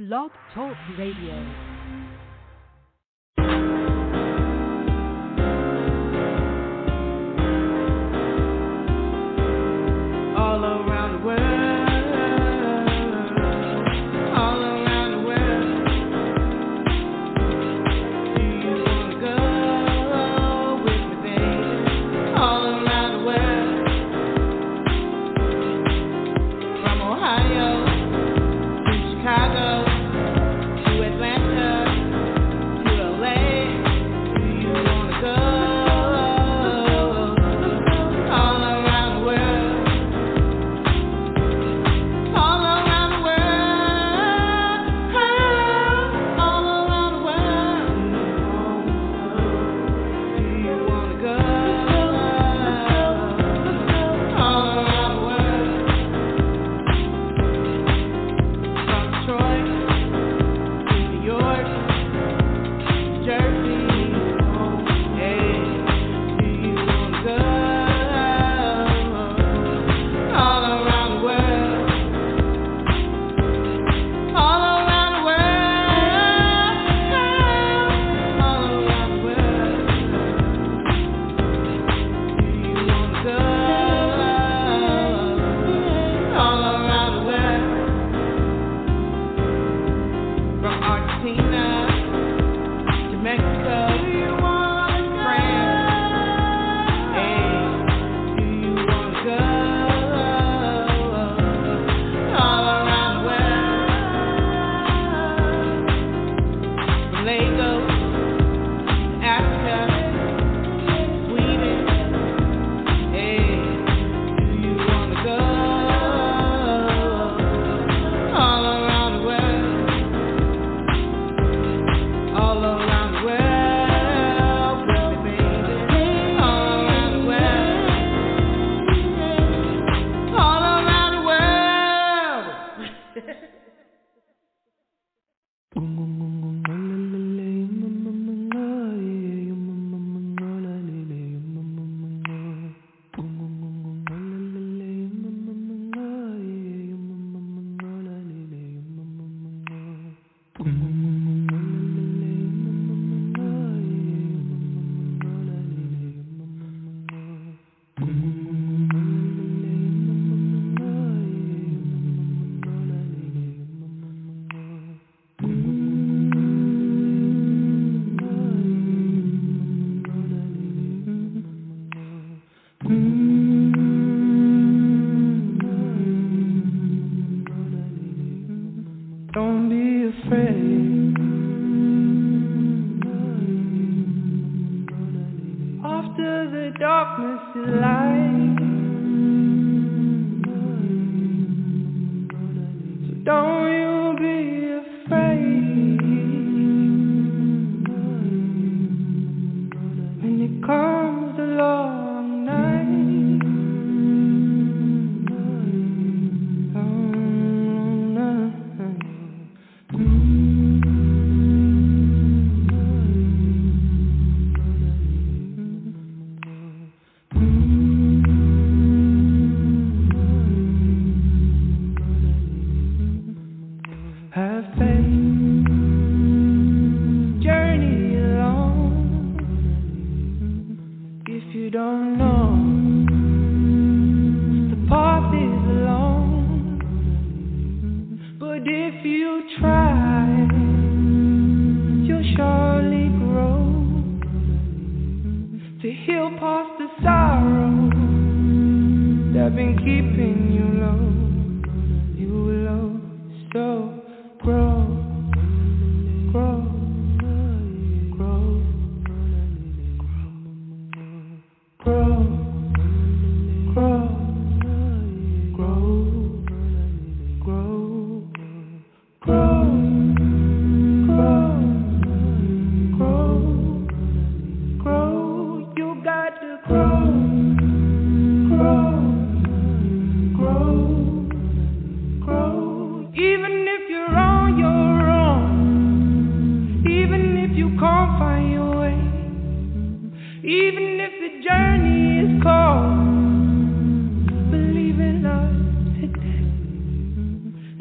Blog Talk Radio.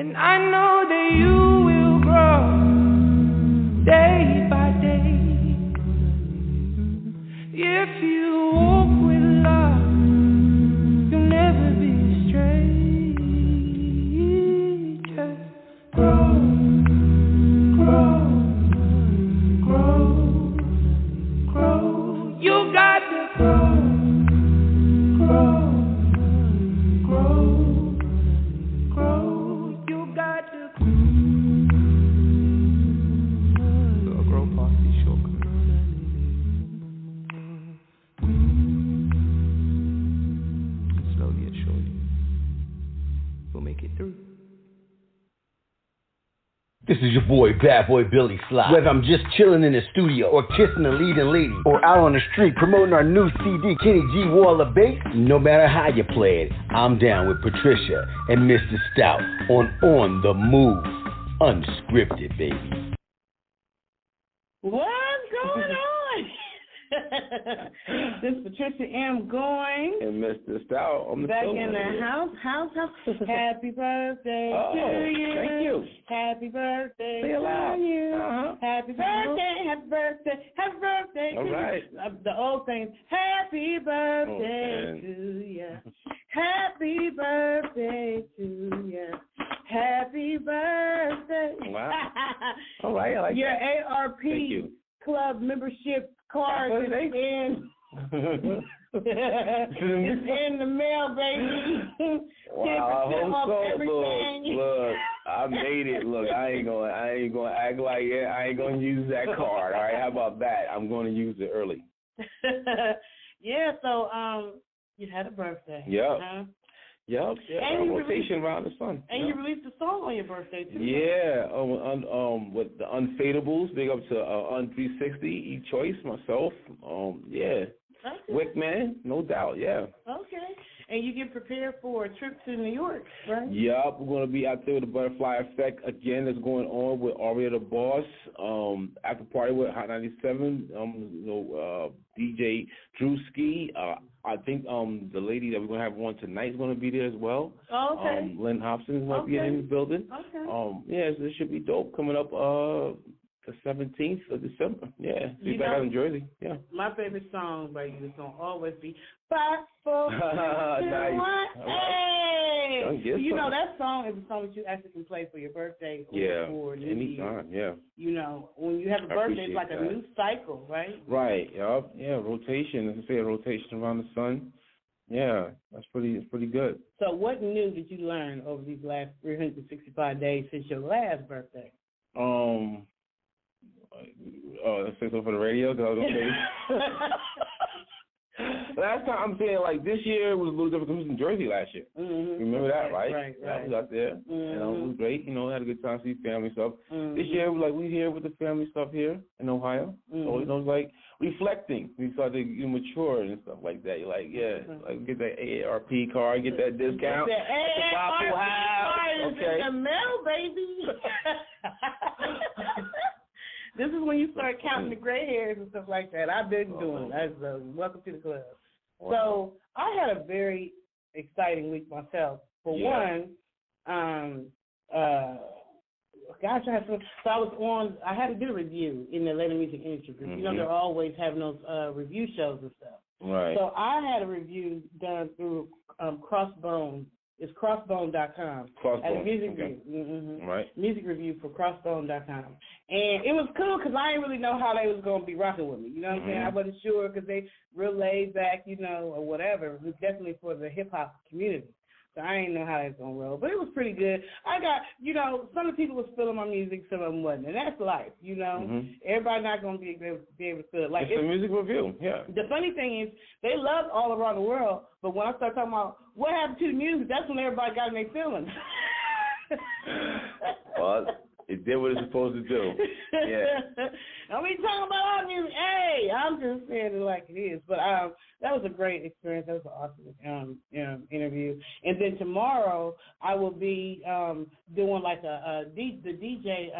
And I know that you will grow. This is your boy, Bad Boy Billy Sly. Whether I'm just chilling in the studio or kissing a leading lady or out on the street promoting our new CD, Kenny G Wall of Bass, no matter how you play it, I'm down with Patricia and Mr. Stout on The Move Unscripted, baby. What's going on? This is Patricia M. Goins and Mr. Stout. I'm back in the house. Happy birthday to you. Thank you. Happy birthday to you. Happy birthday. All right. The old thing. Happy birthday to you. Happy birthday to you. Happy birthday. Wow. All right. I like your that. ARP club membership card is in. It's in the mail, baby. Wow, I hope so. Look, I made it. Look, I ain't gonna act like it. I ain't gonna use that card. All right, how about that? I'm gonna use it early. Yeah. So, you had a birthday. Yep. Huh? Yep. And rotation around the sun. And you released a song on your birthday too. Yeah. With the Unfadables, big up to Un360, E-Choice, myself. Yeah. Okay. Wickman, no doubt. Yeah. Okay. And you get prepared for a trip to New York, right? Yep, we're going to be out there with the Butterfly Effect again. That's going on with Aria the Boss. After party with Hot 97. DJ Drewski. I think the lady that we're going to have on tonight is going to be there as well. Oh, okay. Lynn Hobson is going to be in the building. Okay. Yeah, so this should be dope. Coming up the 17th of December. Yeah, be back out in Jersey. Yeah. My favorite song by you is going to always be 5, 4, 3, 2, 1. Hey! You know, that song is a song that you actually can play for your birthday or New anytime, Year. You know, when you have a birthday, it's like a new cycle, right? Right, yep. Yeah, rotation. As I say, a rotation around the sun. Yeah, it's pretty good. So what new did you learn over these last 365 days since your last birthday? Let's say so for the radio, because I was okay. Last time, I'm saying, like, this year was a little different because we was in Jersey last year. Mm-hmm. Remember that, right? Right. I was out there. Mm-hmm. It was great. Had a good time, see family stuff. Mm-hmm. This year, we here with the family stuff here in Ohio. Mm-hmm. So, it was like reflecting. We started to mature and stuff like that. You're like, like get that AARP card, get that discount. Get the AARP card in the mail, baby. This is when you start counting the gray hairs and stuff like that. I've been doing it. Welcome to the club. Wow. So I had a very exciting week myself. For one, I had to do a review in the Atlanta music industry group. Mm-hmm. You know, they're always having those review shows and stuff. Right. So I had a review done through Crossbone. It's crossbone.com. Crossbone. A music review. Mm-hmm. Right. Music review for crossbone.com. And it was cool because I didn't really know how they was going to be rocking with me. You know what I'm saying? I wasn't sure because they real laid back, or whatever. It was definitely for the hip-hop community. So I didn't know how that's going to roll. But it was pretty good. I got, some of the people was feeling my music, some of them wasn't. And that's life, Mm-hmm. Everybody not going to be able to feel it. Like, it's a music review, yeah. The funny thing is, they love all around the world, but when I start talking about what happened to the music, that's when everybody got in their feelings. Well, it did what it's supposed to do. Yeah. And we talking about our music. Hey, I'm just saying it like it is. But that was a great experience. That was an awesome interview. And then tomorrow I will be doing like the DJ.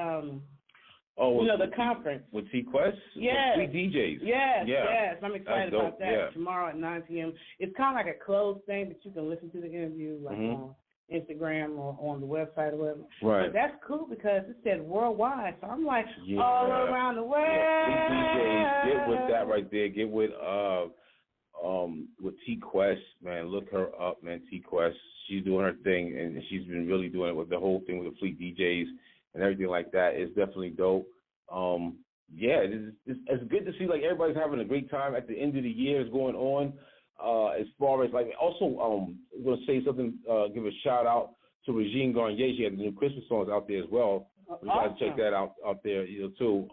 The conference. With T-Quest? Yes. With DJs. Yes. I'm excited about that. Yeah. Tomorrow at 9 p.m. It's kind of like a closed thing, but you can listen to the interview on Instagram or on the website or whatever. Right. But that's cool because it said worldwide. So I'm like, all around the world. Yeah. DJs, get with that right there. Get with T-Quest, man. Look her up, man. T-Quest. She's doing her thing, and she's been really doing it with the whole thing with the Fleet DJs. And everything like that is definitely dope. It's good to see like everybody's having a great time at the end of the year is going on. As far as like also I'm gonna say something, give a shout out to Regine Garnier. She had the new Christmas songs out there as well. We gotta check that out there, too.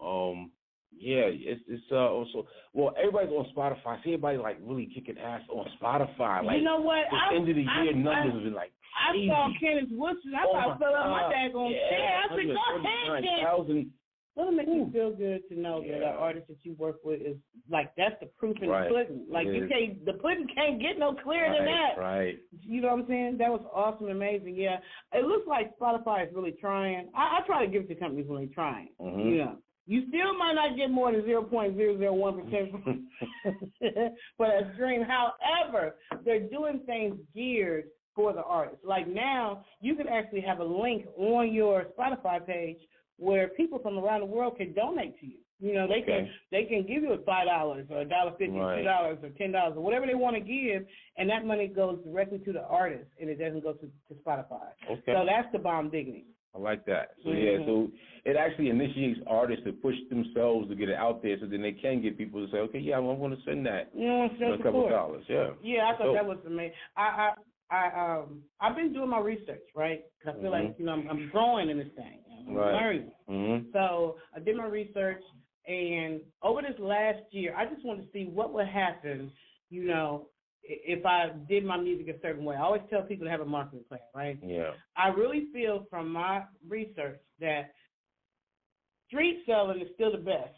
Yeah, it's also, well, everybody's on Spotify. See, everybody's like really kicking ass on Spotify. Like, you know what? The end of the year numbers have been like crazy. I saw Kenneth Woodson. I thought I fell out my daggone chair. I said, go ahead, Ken. Well, it makes me feel good to know that an artist that you work with is like, that's the proof in the pudding. Like, the pudding can't get no clearer than that. Right. You know what I'm saying? That was awesome, amazing. Yeah, it looks like Spotify is really trying. I try to give it to companies when they're trying. Mm-hmm. You know, you still might not get more than 0.001% for that stream. However, they're doing things geared for the artist. Like now, you can actually have a link on your Spotify page where people from around the world can donate to you. You know, they can give you $5 or $1.50, $2 or $10 or whatever they want to give, and that money goes directly to the artist, and it doesn't go to Spotify. Okay. So that's the bomb diggity. I like that. So so it actually initiates artists to push themselves to get it out there, so then they can get people to say, okay, yeah, I'm going to send that. A couple of dollars. Yeah, I thought that was amazing. I've been doing my research, right? Because I feel like, you know, I'm growing in this thing. I'm learning. Mm-hmm. So I did my research, and over this last year, I just wanted to see what would happen, you know, if I did my music a certain way. I always tell people to have a marketing plan, right? Yeah. I really feel from my research that street selling is still the best.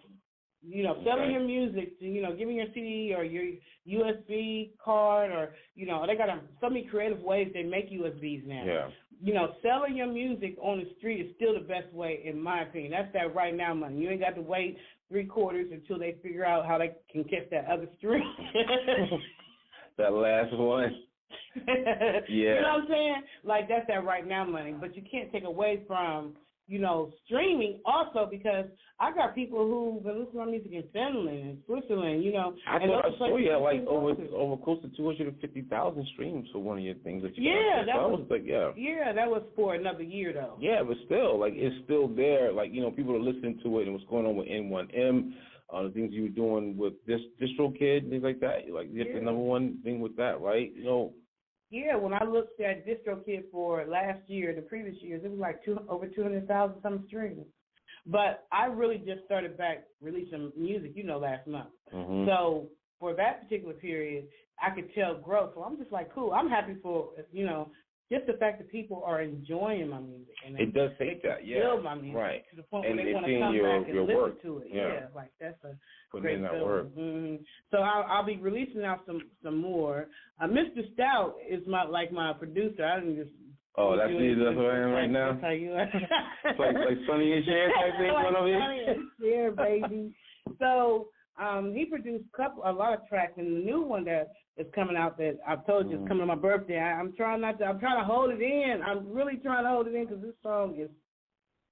You know, selling your music, you know, giving your CD or your USB card, or, you know, they got so many creative ways they make USBs now. Yeah. You know, selling your music on the street is still the best way, in my opinion. That's that right now money. You ain't got to wait 3 quarters until they figure out how they can catch that other stream. That last one. Yeah. You know what I'm saying? Like, that's that right now money. But you can't take away from, you know, streaming also, because I got people who've been listening to my music in Finland and Switzerland, you know. I saw you had like over close to 250,000 streams for one of your things that you got. That was like, yeah, that was for another year though. Yeah, but still, like, it's still there. Like, you know, people are listening to it and what's going on with N1M, the things you were doing with this DistroKid, things like that. Like, you get the number one thing with that, right? You know. Yeah, when I looked at DistroKid for last year, the previous years, it was like over 200,000 some streams. But I really just started back releasing music, you know, last month. Mm-hmm. So for that particular period, I could tell growth. So I'm just like, cool. I'm happy for, you know, just the fact that people are enjoying my music. And it does take that, build my music to the point where they want to come back and listen to it. Yeah, like that's a great in that feeling. work. Mm-hmm. So I'll be releasing out some more. Mr. Stout is my producer. I didn't just. Oh, that's me. That's what I am right now. That's how you are. It's like Sonny and Cher type thing going over here. Sonny and Cher, baby. So he produced a lot of tracks, and the new one that is coming out that I've told you is coming on my birthday. I'm trying to hold it in. I'm really trying to hold it in because this song is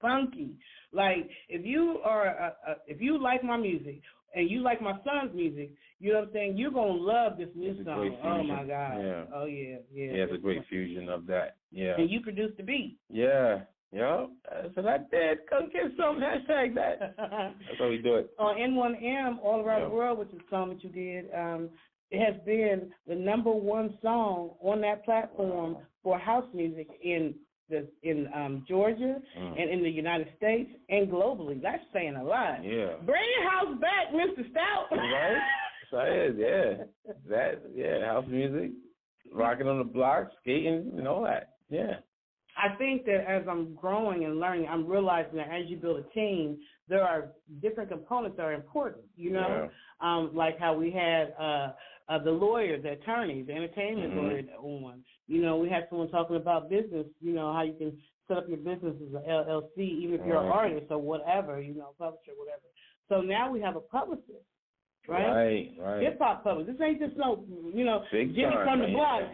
funky. Like, if you are if you like my music and you like my son's music, you know what I'm saying, you're gonna love this new song. Oh my God. Yeah. Oh yeah. Yeah, it's a great fusion of that. Yeah. And you produced the beat. Yeah. Yeah. So that did. Come get some. Hashtag that. That's how we do it. On N1M, All Around the World, which is a song that you did, it has been the number one song on that platform for house music in Georgia and in the United States and globally. That's saying a lot. Yeah. Bring your house back, Mr. Stout. Right? So it is, house music, rocking on the block, skating, and all that. Yeah. I think that as I'm growing and learning, I'm realizing that as you build a team, there are different components that are important, you know? Yeah. Like how we had the lawyers, the attorneys, the entertainment lawyer on. You know, we had someone talking about business, you know, how you can set up your business as an LLC, even if you're an artist or whatever, you know, publisher, whatever. So now we have a publicist, right? Right. Hip-hop publicist. This ain't just no, you know, Big Jimmy time, from the block.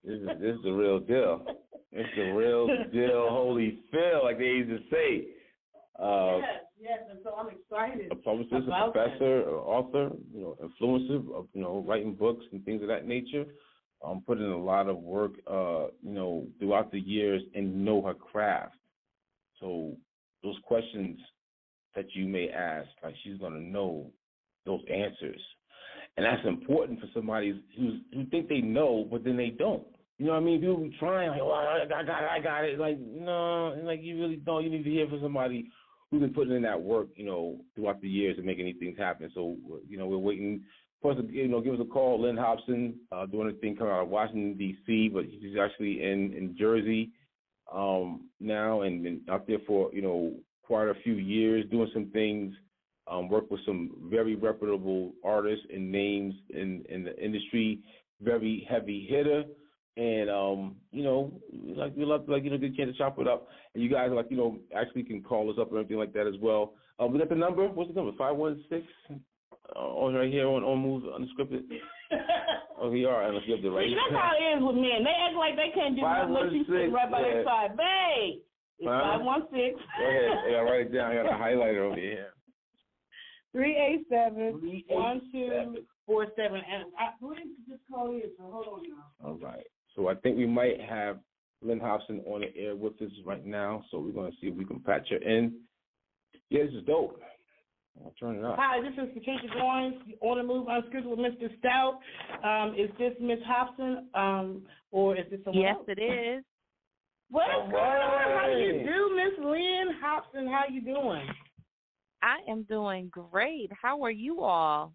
This is the real deal. It's the real deal, holy Phil, like they used to say. Yes, and so I'm excited. A publicist, a professor, an author, you know, influencer, you know, writing books and things of that nature. Put in a lot of work, you know, throughout the years and know her craft. So those questions that you may ask, like, she's going to know those answers. And that's important for somebody who think they know, but then they don't. You know what I mean? People be trying, like, oh, I got it. Like, no, like, you really don't. You need to hear from somebody we've been putting in that work, throughout the years to make these things happen. So, we're waiting for us to, give us a call. Lynn Hobson, doing a thing coming out of Washington, D.C., but she's actually in Jersey now and been out there for, quite a few years doing some things, work with some very reputable artists and names in the industry, very heavy hitter. And, we love to, get a chance to chop it up. And you guys, actually can call us up or anything like that as well. We got the number. What's the number? 516? Right here on Move Unscripted. Oh, we are. Unless you have the right. That's how it is with men. They act like they can't do nothing unless you sit right by their side. Babe, it's 516. Go ahead. I got to write it down. I got a highlighter over here. 387-1247. And who did you just call in? So hold on now. All right. So I think we might have Lynn Hobson on the air with us right now. So we're going to see if we can patch her in. Yeah, this is dope. I'll turn it up. Hi, this is Patricia Goins, On The Move Unscripted with Mr. Stout. Is this Miss Hobson, or is this someone else? Yes, it is. What's going on? How do you do, Miss Lynn Hobson? How you doing? I am doing great. How are you all?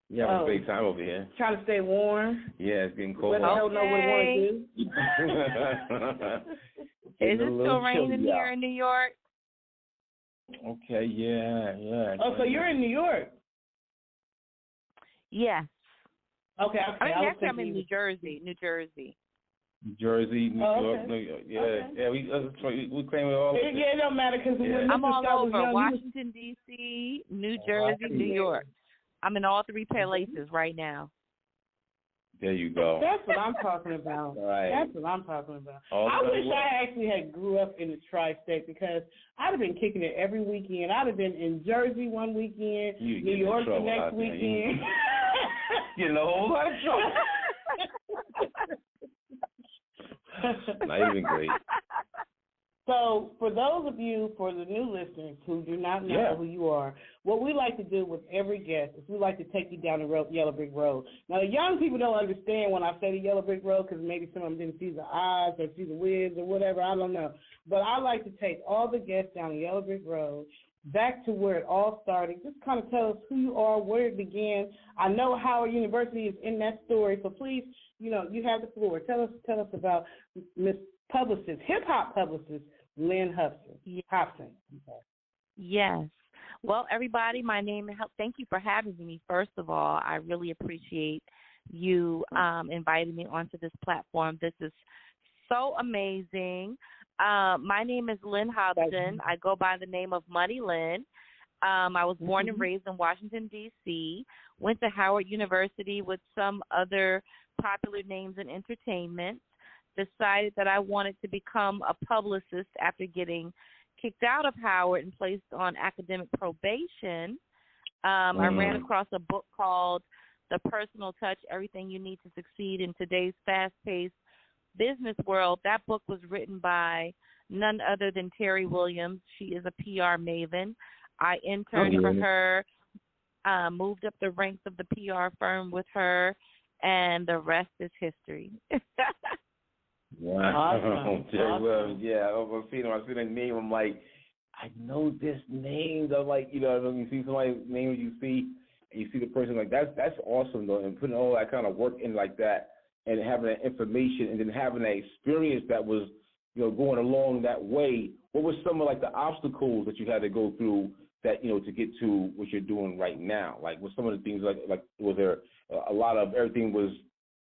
Yeah, having a big time over here. Trying to stay warm. Yeah, it's getting cold. But I don't know what it want to do. Is it still raining here in New York? Okay, yeah. Oh, so you're in New York? Yes. Okay. Actually, I'm in New Jersey. New Jersey, New York, New York. Yeah, okay. Yeah. We claim it all. Yeah, it don't matter because I'm all over Washington D.C., New Jersey, New York. I'm in all three places right now. There you go. That's what I'm talking about. Right. That's what I'm talking about. I wish I actually had grew up in the tri-state because I'd have been kicking it every weekend. I'd have been in Jersey one weekend, New York the next weekend. Getting a whole lot of trouble. Not even great. So, for those of you, for the new listeners who do not know who you are, what we like to do with every guest is we like to take you down the yellow brick road. Now, the young people don't understand when I say the yellow brick road because maybe some of them didn't see the eyes or see the wigs or whatever. I don't know. But I like to take all the guests down the yellow brick road back to where it all started. Just kind of tell us who you are, where it began. I know Howard University is in that story, so please, you have the floor. Tell us about Miss Publicist, hip-hop publicist, Lynn Hobson. Yes. Well, everybody, my name is, thank you for having me. First of all, I really appreciate you inviting me onto this platform. This is so amazing. My name is Lynn Hobson. I go by the name of Money Lynn. I was born and raised in Washington, D.C., went to Howard University with some other popular names in entertainment, decided that I wanted to become a publicist after getting kicked out of Howard and placed on academic probation. I ran across a book called The Personal Touch, Everything You Need to Succeed in Today's Fast-Paced Business World. That book was written by none other than Terry Williams. She is a PR maven. I interned for her, moved up the ranks of the PR firm with her, and the rest is history. Wow. Awesome. Yeah, I've seen that name. I'm like, I know this name. I'm like, when you see somebody's name, you see the person, like, that's awesome, though, and putting all that kind of work in like that and having that information and then having that experience that was, going along that way. What were some of, like, the obstacles that you had to go through that, to get to what you're doing right now? Like, what some of the things, like was there a lot of everything was,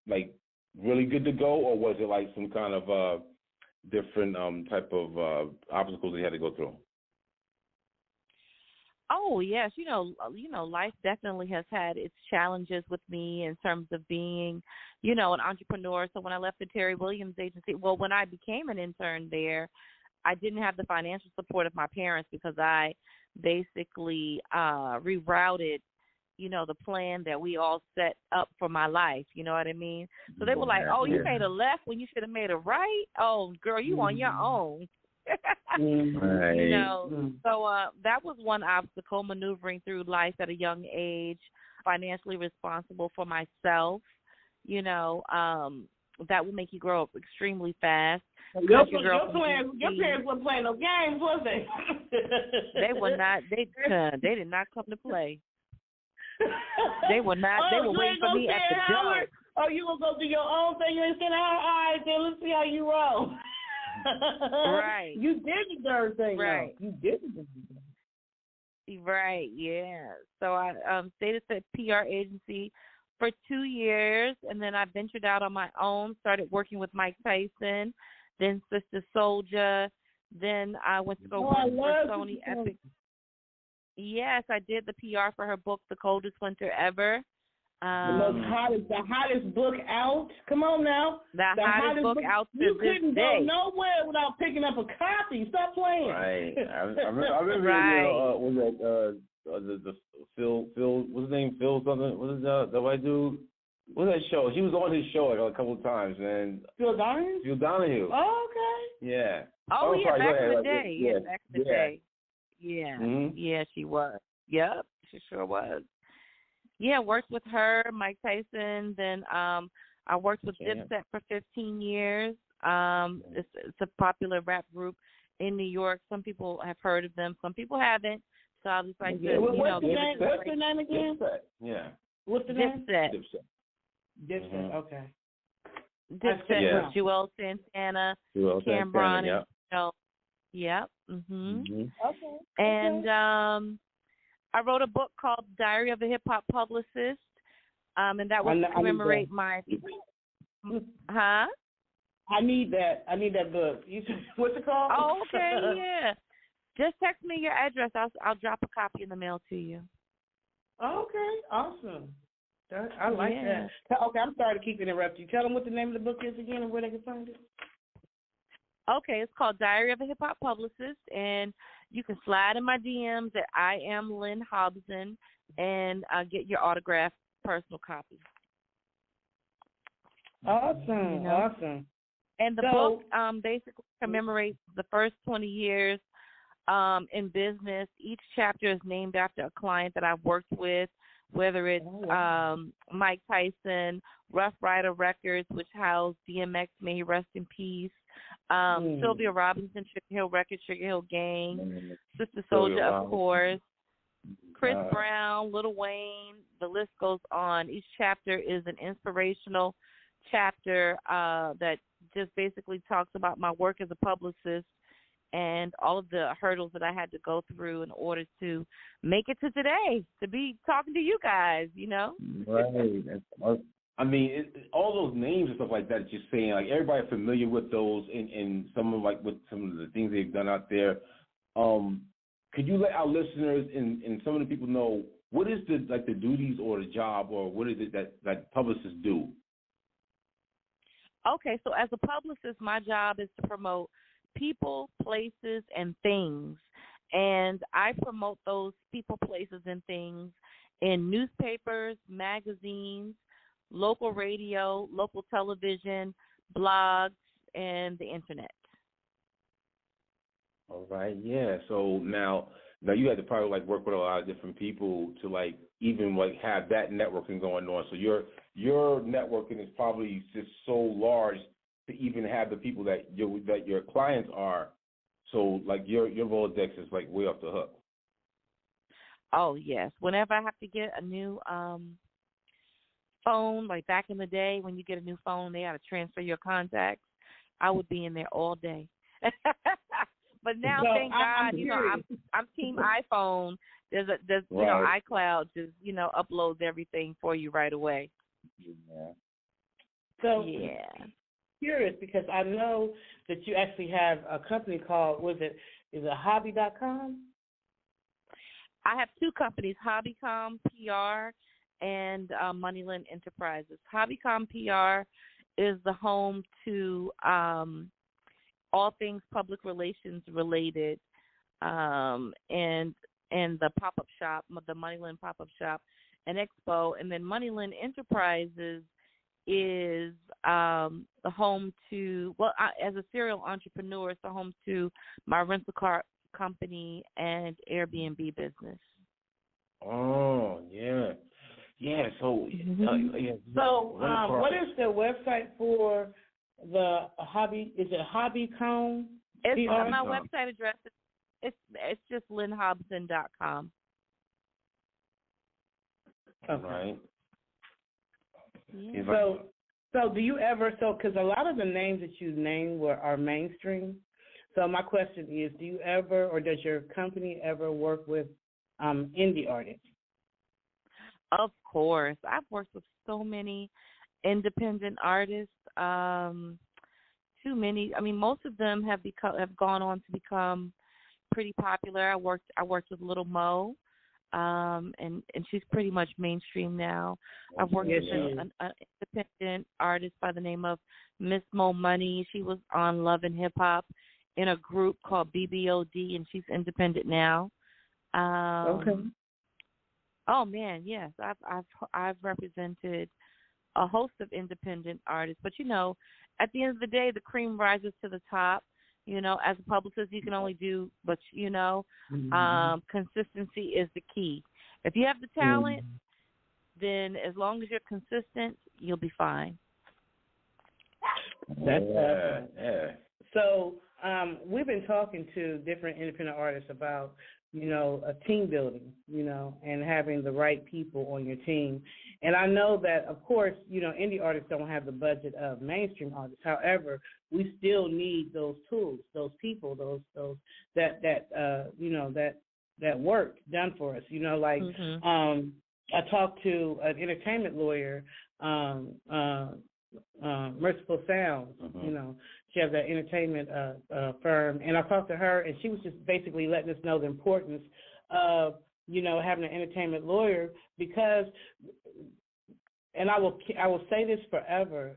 like, really good to go, or was it like some kind of different type of obstacles you had to go through? Oh yes, life definitely has had its challenges with me in terms of being, an entrepreneur. So when I left the Terry Williams agency, when I became an intern there, I didn't have the financial support of my parents because I basically rerouted the plan that we all set up for my life, you know what I mean? So they were like, oh, you made a left when you should have made a right? Oh, girl, you on your own. Right. So that was one obstacle, maneuvering through life at a young age, financially responsible for myself, that will make you grow up extremely fast. Your parents weren't playing no games, was they? They were not. They did not come to play. They were not. They were waiting for me at the door. Oh, you gonna go do your own thing? You ain't saying, all right, then let's see how you roll. Right. You did the darn thing, right? Though. You did the darn thing. Right. Yeah. So I stayed at the PR agency for 2 years, and then I ventured out on my own. Started working with Mike Tyson, then Sister Soldier. Then I went to go work for Sony Epic. Yes, I did the PR for her book, The Coldest Winter Ever. The hottest book out. Come on now. The hottest book out to you this couldn't day. go nowhere without picking up a copy. Stop playing. Right. I remember right. Was that the Phil? What's his name? Phil something? What is the white dude? What's that show? He was on his show like a couple of times, man. Phil Donahue. Phil Donahue. Oh, okay. Yeah. Oh, yeah, sorry, back in the day. Yeah, back in the day. Yeah. Mm-hmm. Yeah, she was. Yep, she sure was. Yeah, worked with her, Mike Tyson. Then I worked with Dipset for 15 years. It's a popular rap group in New York. Some people have heard of them. Some people haven't. So I was like, what's the name again? Dipset. Yeah. What's the name? Dipset. Okay. Dipset with Joel Santana, Cameron, and Yep. Okay. And I wrote a book called Diary of a Hip Hop Publicist, and that was to commemorate my. Huh? I need that. I need that book. What's it called? Oh, okay, yeah. Just text me your address. I'll drop a copy in the mail to you. Okay, awesome. I like that. Okay, I'm sorry to keep interrupting you. Tell them what the name of the book is again and where they can find it. Okay, it's called Diary of a Hip Hop Publicist, and you can slide in my DMs at I am Lynn Hobson and get your autographed personal copy. Awesome, awesome. And the book basically commemorates the first 20 years in business. Each chapter is named after a client that I've worked with, whether it's Mike Tyson, Rough Rider Records, which housed DMX, may he rest in peace, Sylvia Robinson, Sugar Hill Records, Sugar Hill Gang, Sister Soldier, of course, Chris Brown, Lil Wayne, the list goes on. Each chapter is an inspirational chapter that just basically talks about my work as a publicist and all of the hurdles that I had to go through in order to make it to today, to be talking to you guys, you know? Right. I mean, all those names and stuff like that you're saying, like everybody familiar with those and some of like with some of the things they've done out there. Could you let our listeners and some of the people know what is the duties or the job or what is it that publicists do? Okay, so as a publicist, my job is to promote people, places, and things. And I promote those people, places, and things in newspapers, magazines, local radio, local television, blogs, and the internet. All right, yeah. So now you had to probably like work with a lot of different people to like even like have that networking going on. So your networking is probably just so large to even have the people that your clients are. So like your Rolodex is like way off the hook. Oh yes. Whenever I have to get a new phone, like back in the day when you get a new phone, they got to transfer your contacts. I would be in there all day. But now, thank God, I'm team iPhone. There's iCloud just uploads everything for you right away. Yeah. So curious because I know that you actually have a company called is it Hobby.com? I have two companies, Hobbycom PR and Moneyland Enterprises. Hobbycom PR is the home to all things public relations related, and the pop-up shop, the Moneyland pop-up shop and expo. And then Moneyland Enterprises is the home to, as a serial entrepreneur, it's the home to my rental car company and Airbnb business. Oh, yeah. Yeah, so, what is the website for the hobby? Is it Hobbycom? My website address is It's just lynnhobson.com. Okay. Right. Yeah. So do you ever, because a lot of the names that you named are mainstream. So my question is, do you ever, or does your company ever work with indie artists? Of course. I've worked with so many independent artists. Too many. I mean, most of them have gone on to become pretty popular. I worked with Little Mo. And she's pretty much mainstream now. I've worked with an independent artist by the name of Miss Mo Money. She was on Love and Hip Hop in a group called BBOD, and she's independent now. Okay. Oh man, yes, I've represented a host of independent artists, but at the end of the day, the cream rises to the top. As a publicist, you can only do, but consistency is the key. If you have the talent, then as long as you're consistent, you'll be fine. That's awesome. Yeah. So we've been talking to different independent artists about, a team building, and having the right people on your team. And I know that, of course, indie artists don't have the budget of mainstream artists. However, we still need those tools, those people, those that work done for us. I talked to an entertainment lawyer, Merciful Sounds. She has that entertainment firm, and I talked to her, and she was just basically letting us know the importance of having an entertainment lawyer, because, and I will say this forever,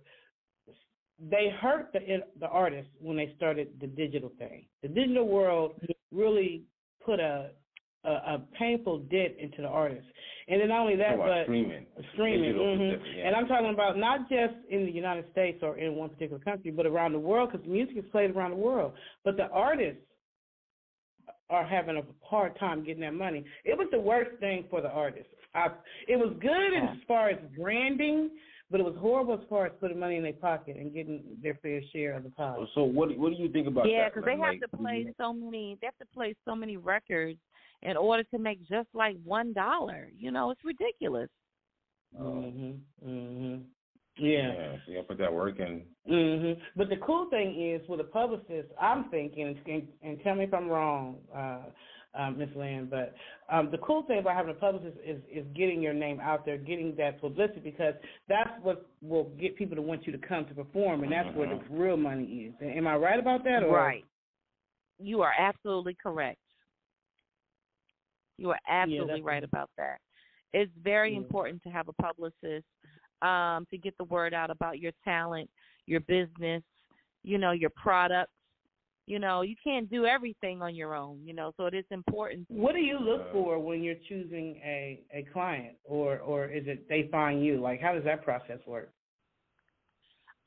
they hurt the artists when they started the digital thing. The digital world really put a painful dent into the artists. And then not only that, but streaming. Yeah. And I'm talking about not just in the United States or in one particular country, but around the world, because music is played around the world. But the artists are having a hard time getting that money. It was the worst thing for the artists. It was good as far as branding, but it was horrible as far as putting money in their pocket and getting their fair share of the pie. So what do you think about that? Yeah, because they have to play so many. They have to play so many records in order to make just like $1. It's ridiculous. Yeah, so you got to put that work in. But the cool thing is, with a publicist, I'm thinking, and tell me if I'm wrong, Ms. Lynn, but the cool thing about having a publicist is getting your name out there, getting that publicity, because that's what will get people to want you to come to perform, and that's where the real money is. Am I right about that? Or? Right. You are absolutely correct. You are absolutely right about that. It's very important to have a publicist to get the word out about your talent, your business, your products. You can't do everything on your own, so it is important. What do you look for when you're choosing a client, or is it they find you? Like, how does that process work?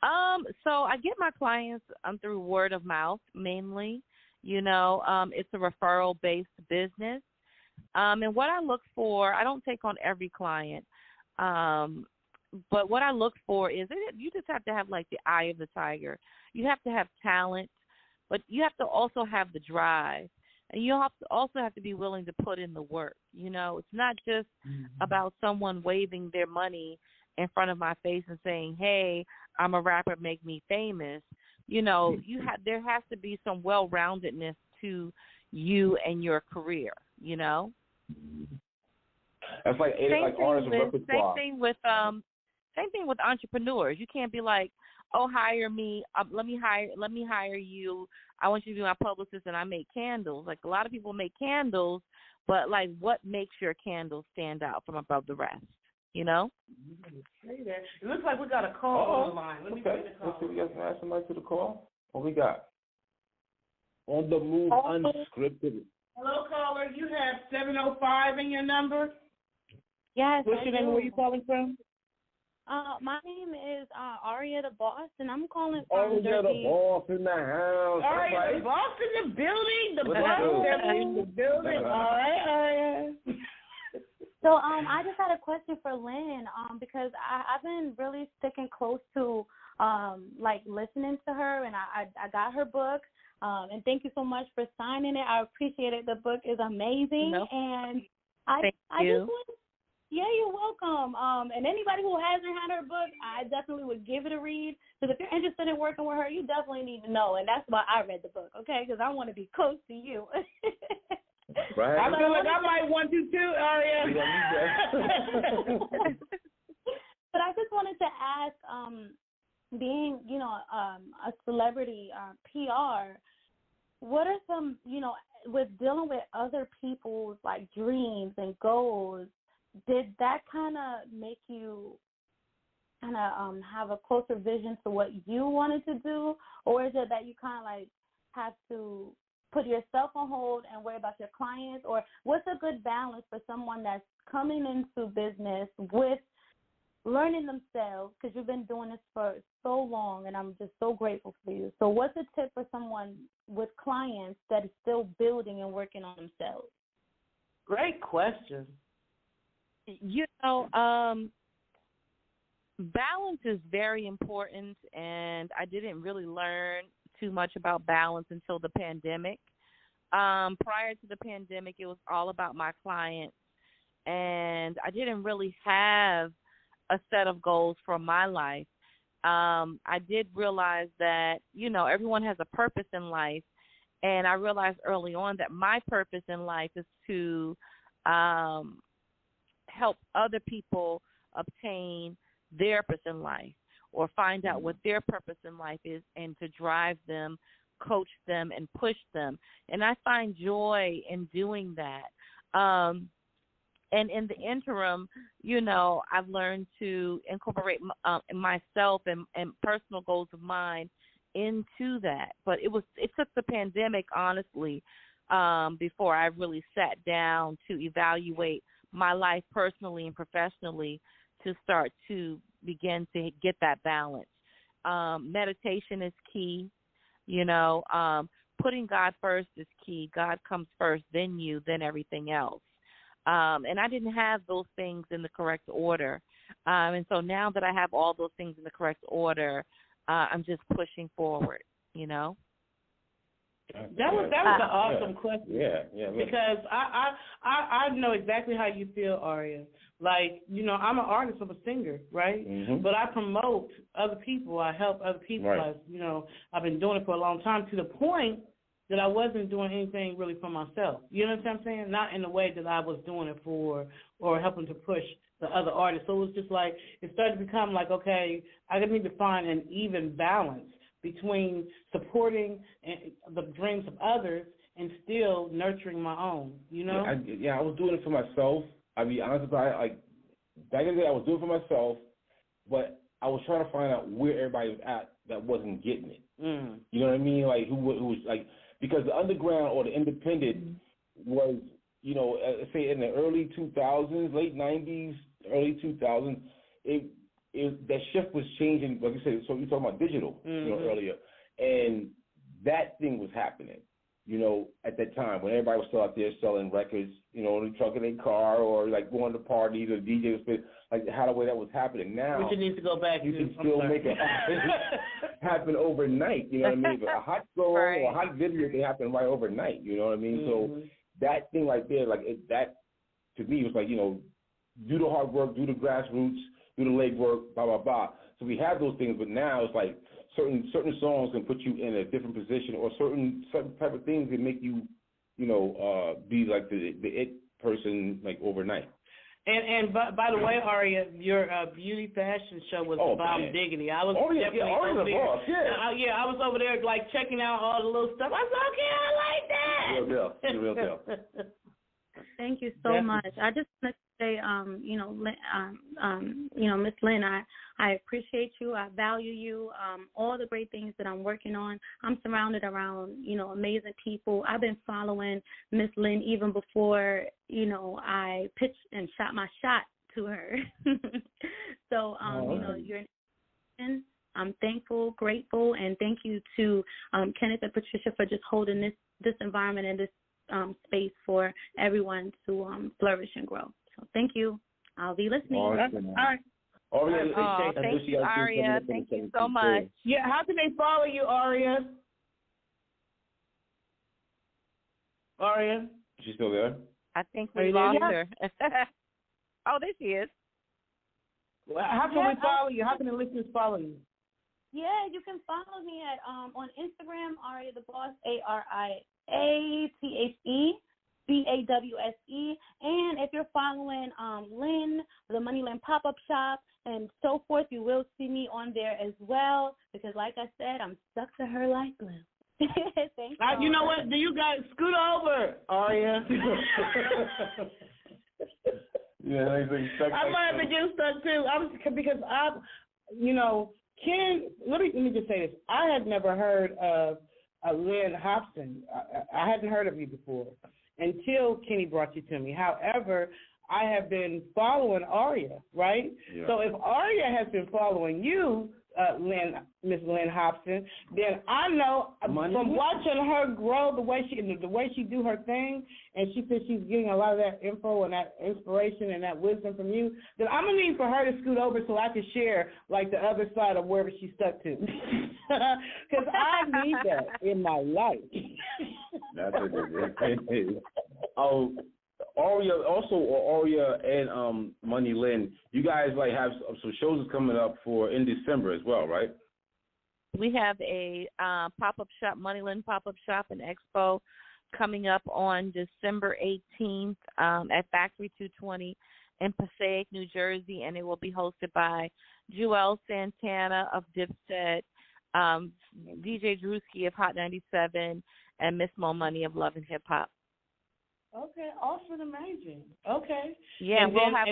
So I get my clients through word of mouth mainly. It's a referral-based business. And what I look for, I don't take on every client, but what I look for is you just have to have like the eye of the tiger. You have to have talent, but you have to also have the drive, and you also have to be willing to put in the work. It's not just about someone waving their money in front of my face and saying, "Hey, I'm a rapper, make me famous." There has to be some well-roundedness to you and your career. That's like artists with repertoire. Same thing with entrepreneurs. You can't be like, "Oh, hire me. Let me hire you. I want you to be my publicist, and I make candles." Like, a lot of people make candles, but like, what makes your candle stand out from above the rest? Say that. It looks like we got a call on the line. Let me see the call. Let's see if we got somebody to the call. What we got? On the Move Unscripted. Hello, caller. You have 705 in your number? Yes. What's your name and where you calling from? My name is Aria the Boss, and I'm calling from Aria the Boss in the house. Aria the Boss in the building. The Boss in the building. All right, Aria. So I just had a question for Lynn, because I've been really sticking close to like listening to her, and I got her book. And thank you so much for signing it. I appreciate it. The book is amazing. And Thank you. You're welcome. And anybody who hasn't had her book, I definitely would give it a read. Because if you're interested in working with her, you definitely need to know. And that's why I read the book, okay? Because I want to be close to you. Right. I feel like I might want you too, Aria. But I just wanted to ask, being, a celebrity PR, what are some, with dealing with other people's, like, dreams and goals, did that kind of make you kind of have a closer vision to what you wanted to do? Or is it that you kind of, like, have to put yourself on hold and worry about your clients? Or what's a good balance for someone that's coming into business with learning themselves, because you've been doing this for so long, and I'm just so grateful for you. So what's a tip for someone with clients that is still building and working on themselves? Great question. Balance is very important, and I didn't really learn too much about balance until the pandemic. Prior to the pandemic, it was all about my clients, and I didn't really have a set of goals for my life. I did realize that, everyone has a purpose in life, and I realized early on that my purpose in life is to help other people obtain their purpose in life, or find out what their purpose in life is, and to drive them, coach them, and push them. And I find joy in doing that. And in the interim, I've learned to incorporate myself and personal goals of mine into that. But it took the pandemic, honestly, before I really sat down to evaluate my life personally and professionally, to start to begin to get that balance. Meditation is key. Putting God first is key. God comes first, then you, then everything else. And I didn't have those things in the correct order. And so now that I have all those things in the correct order, I'm just pushing forward, That was an awesome question. Yeah. Because I know exactly how you feel, Aria. Like, I'm an artist, I'm a singer, right? Mm-hmm. But I promote other people. I help other people. Right. I've been doing it for a long time, to the point that I wasn't doing anything really for myself. You know what I'm saying? Not in the way that I was doing it for, or helping to push the other artists. So it was just like, it started to become like, okay, I need to find an even balance between supporting the dreams of others and still nurturing my own, I was doing it for myself. I'll be honest about it. Like, back in the day, I was doing it for myself, but I was trying to find out where everybody was at that wasn't getting it. Mm. You know what I mean? Like, who was, like, because the underground or the independent was, say in the early 2000s, late 90s, early 2000s, that shift was changing. Like you said, so you're talking about digital, earlier, and that thing was happening. At that time when everybody was still out there selling records, in the trunk of their car, or like going to parties, or DJ was like how the way that was happening. Now, which needs to go back. You can still make it happen overnight. You know what I mean? But a hot song or a hot video can happen right overnight. You know what I mean? So that thing right there, that to me was like, do the hard work, do the grassroots, do the leg work, blah blah blah. So we have those things, but now it's like certain songs can put you in a different position, or certain type of things can make you, be like the it person like overnight. And by the way, Aria, your beauty fashion show was bomb diggity. I was definitely over there. I was over there like checking out all the little stuff. I was like, okay, I like that. Real deal. Thank you so much. I just want to say, Miss Lynn, I appreciate you. I value you. All the great things that I'm working on. I'm surrounded around, amazing people. I've been following Miss Lynn even before, I pitched and shot my shot to her. So, you're an I'm thankful, grateful, and thank you to Kenneth and Patricia for just holding this environment and this space for everyone to flourish and grow. So thank you. I'll be listening. Awesome. All right. Thank you, Aria. Thank you so much. Yeah, how can they follow you, Aria? Aria? She's still there? I think we lost her. Oh, there she is. Well, how can we follow you? How can the listeners follow you? Yeah, you can follow me at on Instagram, Aria the Boss, AriaTheBawse. And if you're following Lynn, the Money Lynn pop-up shop, and so forth, you will see me on there as well. Because, like I said, I'm stuck to her like glue. Thanks. You know what? Do you guys scoot over, Aria? Yeah, I might have to get stuck too. Because Ken. Let me just say this. I had never heard of Lynn Hobson. I hadn't heard of you before until Kenny brought you to me. However, I have been following Aria, right? Yeah. So if Aria has been following you, Miss Lynn Hobson, then I know from watching her grow the way she do her thing, and she said she's getting a lot of that info and that inspiration and that wisdom from you, then I'm going to need for her to scoot over so I can share, like, the other side of wherever she's stuck to. Because I need that in my life. That's it. Aria and Money Lynn, you guys like have some shows coming up in December as well, right? We have a pop-up shop, Money Lynn pop-up shop and expo coming up on December 18th at Factory 220 in Passaic, New Jersey, and it will be hosted by Joel Santana of Dipset, DJ Drewski of Hot 97, and Miss Mo Money of Love and Hip Hop. Okay, awesome, amazing. Okay. Yeah, and we'll have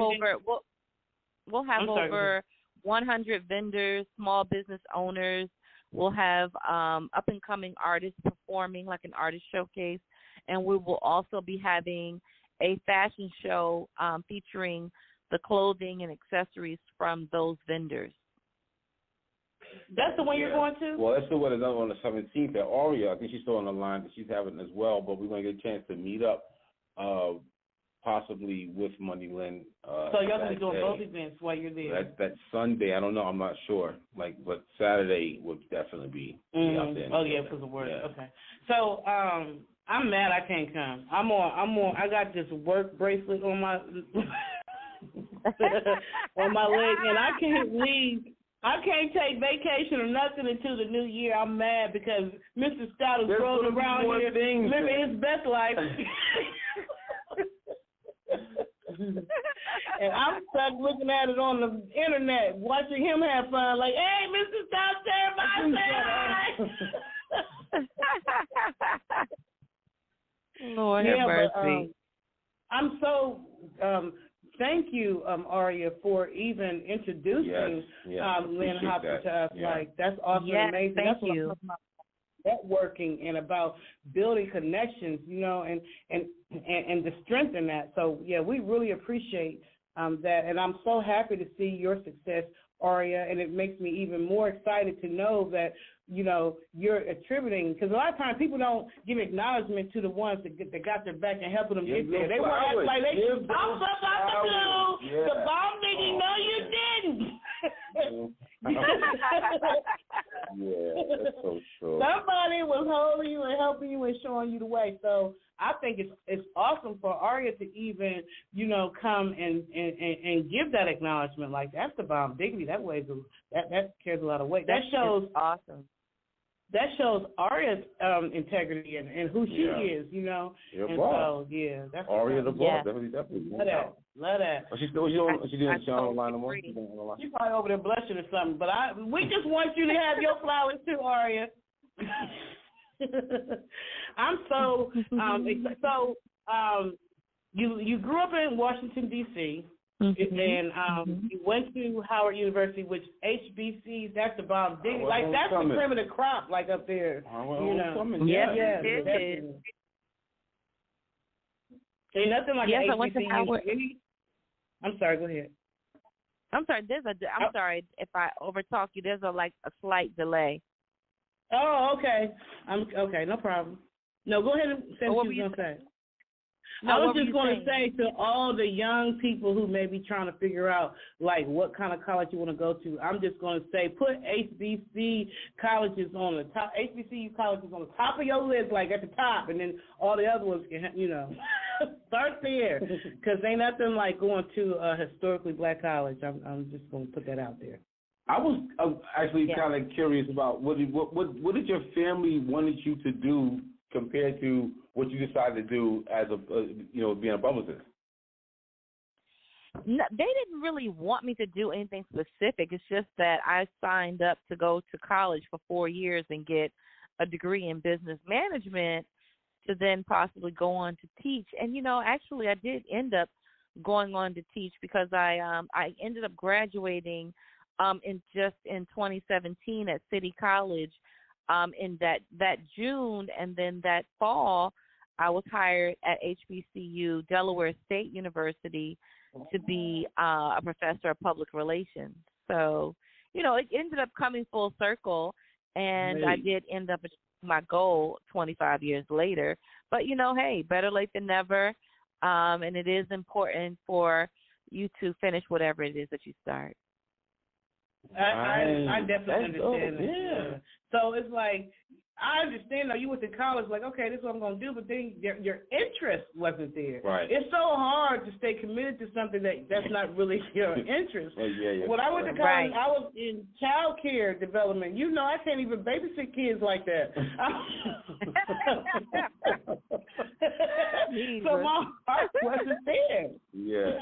over 100 vendors, small business owners. We'll have up-and-coming artists performing, like an artist showcase, and we will also be having a fashion show featuring the clothing and accessories from those vendors. That's the one you're going to? Well, that's the one that's on the 17th at Aria. I think she's still on the line, but she's having it as well, but we're going to get a chance to meet up. Possibly with Money Lynn. So y'all gonna be doing both events while you're there? That Sunday, I don't know, I'm not sure. But Saturday would definitely be out there. Oh yeah, because of work. Yeah. Okay. So I'm mad I can't come. I'm on. I got this work bracelet on my on my leg, and I can't leave. I can't take vacation or nothing until the new year. I'm mad because Mr. Stout is rolling around here living his best life. And I'm stuck looking at it on the internet, watching him have fun. Like, hey, Mr. Stout, Lord have mercy. I'm so thank you, Aria, for even introducing Lynn Hobson to us. Yeah. Like, that's awesome, amazing. Thank you. Networking and about building connections, and the strength in that. So yeah, we really appreciate that, and I'm so happy to see your success, Aria, and it makes me even more excited to know that you're attributing, because a lot of times people don't give acknowledgement to the ones that got their back and helping them get there. They want to act like they I'm supposed to do the bomb nigga. No, you didn't. That's so true. Somebody was holding you and helping you and showing you the way. So I think it's awesome for Aria to even come and give that acknowledgement. Like, that's the bomb dignity. That weighs that carries a lot of weight. That shows awesome. That shows Aria's integrity and who she is. And boss. So that's Aria the boss. Definitely. Love that. She's doing the show online no more. She's probably over there blushing or something. But we just want you to have your flowers too, Aria. I'm so you grew up in Washington D.C. and you went to Howard University, which HBCs. That's the bomb. Like, that's the cream of the crop, like up there. Ain't nothing like I went to Howard. I'm sorry. Go ahead. I'm sorry. I'm sorry if I overtalk you. There's a slight delay. Oh, okay. Okay, no problem. No, go ahead and say what you were going to say. I was just going to say to all the young people who may be trying to figure out, like, what kind of college you want to go to, I'm just going to say put HBCU colleges on the top of your list, like at the top, and then all the other ones can, start there, because ain't nothing like going to a historically black college. I'm just going to put that out there. I was actually kind of curious about what did your family wanted you to do compared to what you decided to do as being a publicist? No, they didn't really want me to do anything specific. It's just that I signed up to go to college for 4 years and get a degree in business management to then possibly go on to teach. And, actually I did end up going on to teach because I ended up graduating in 2017 at City College in that June, and then that fall I was hired at HBCU, Delaware State University, to be a professor of public relations. So, it ended up coming full circle, and I did end up achieving my goal 25 years later. But, hey, better late than never, and it is important for you to finish whatever it is that you start. I definitely understand that. Yeah. So it's like, I understand though, you went to college like, okay, this is what I'm going to do, but then your interest wasn't there. Right. It's so hard to stay committed to something that's not really your interest. Yeah. When I went to college, I was in child care development. I can't even babysit kids like that. So my heart wasn't there. Yeah.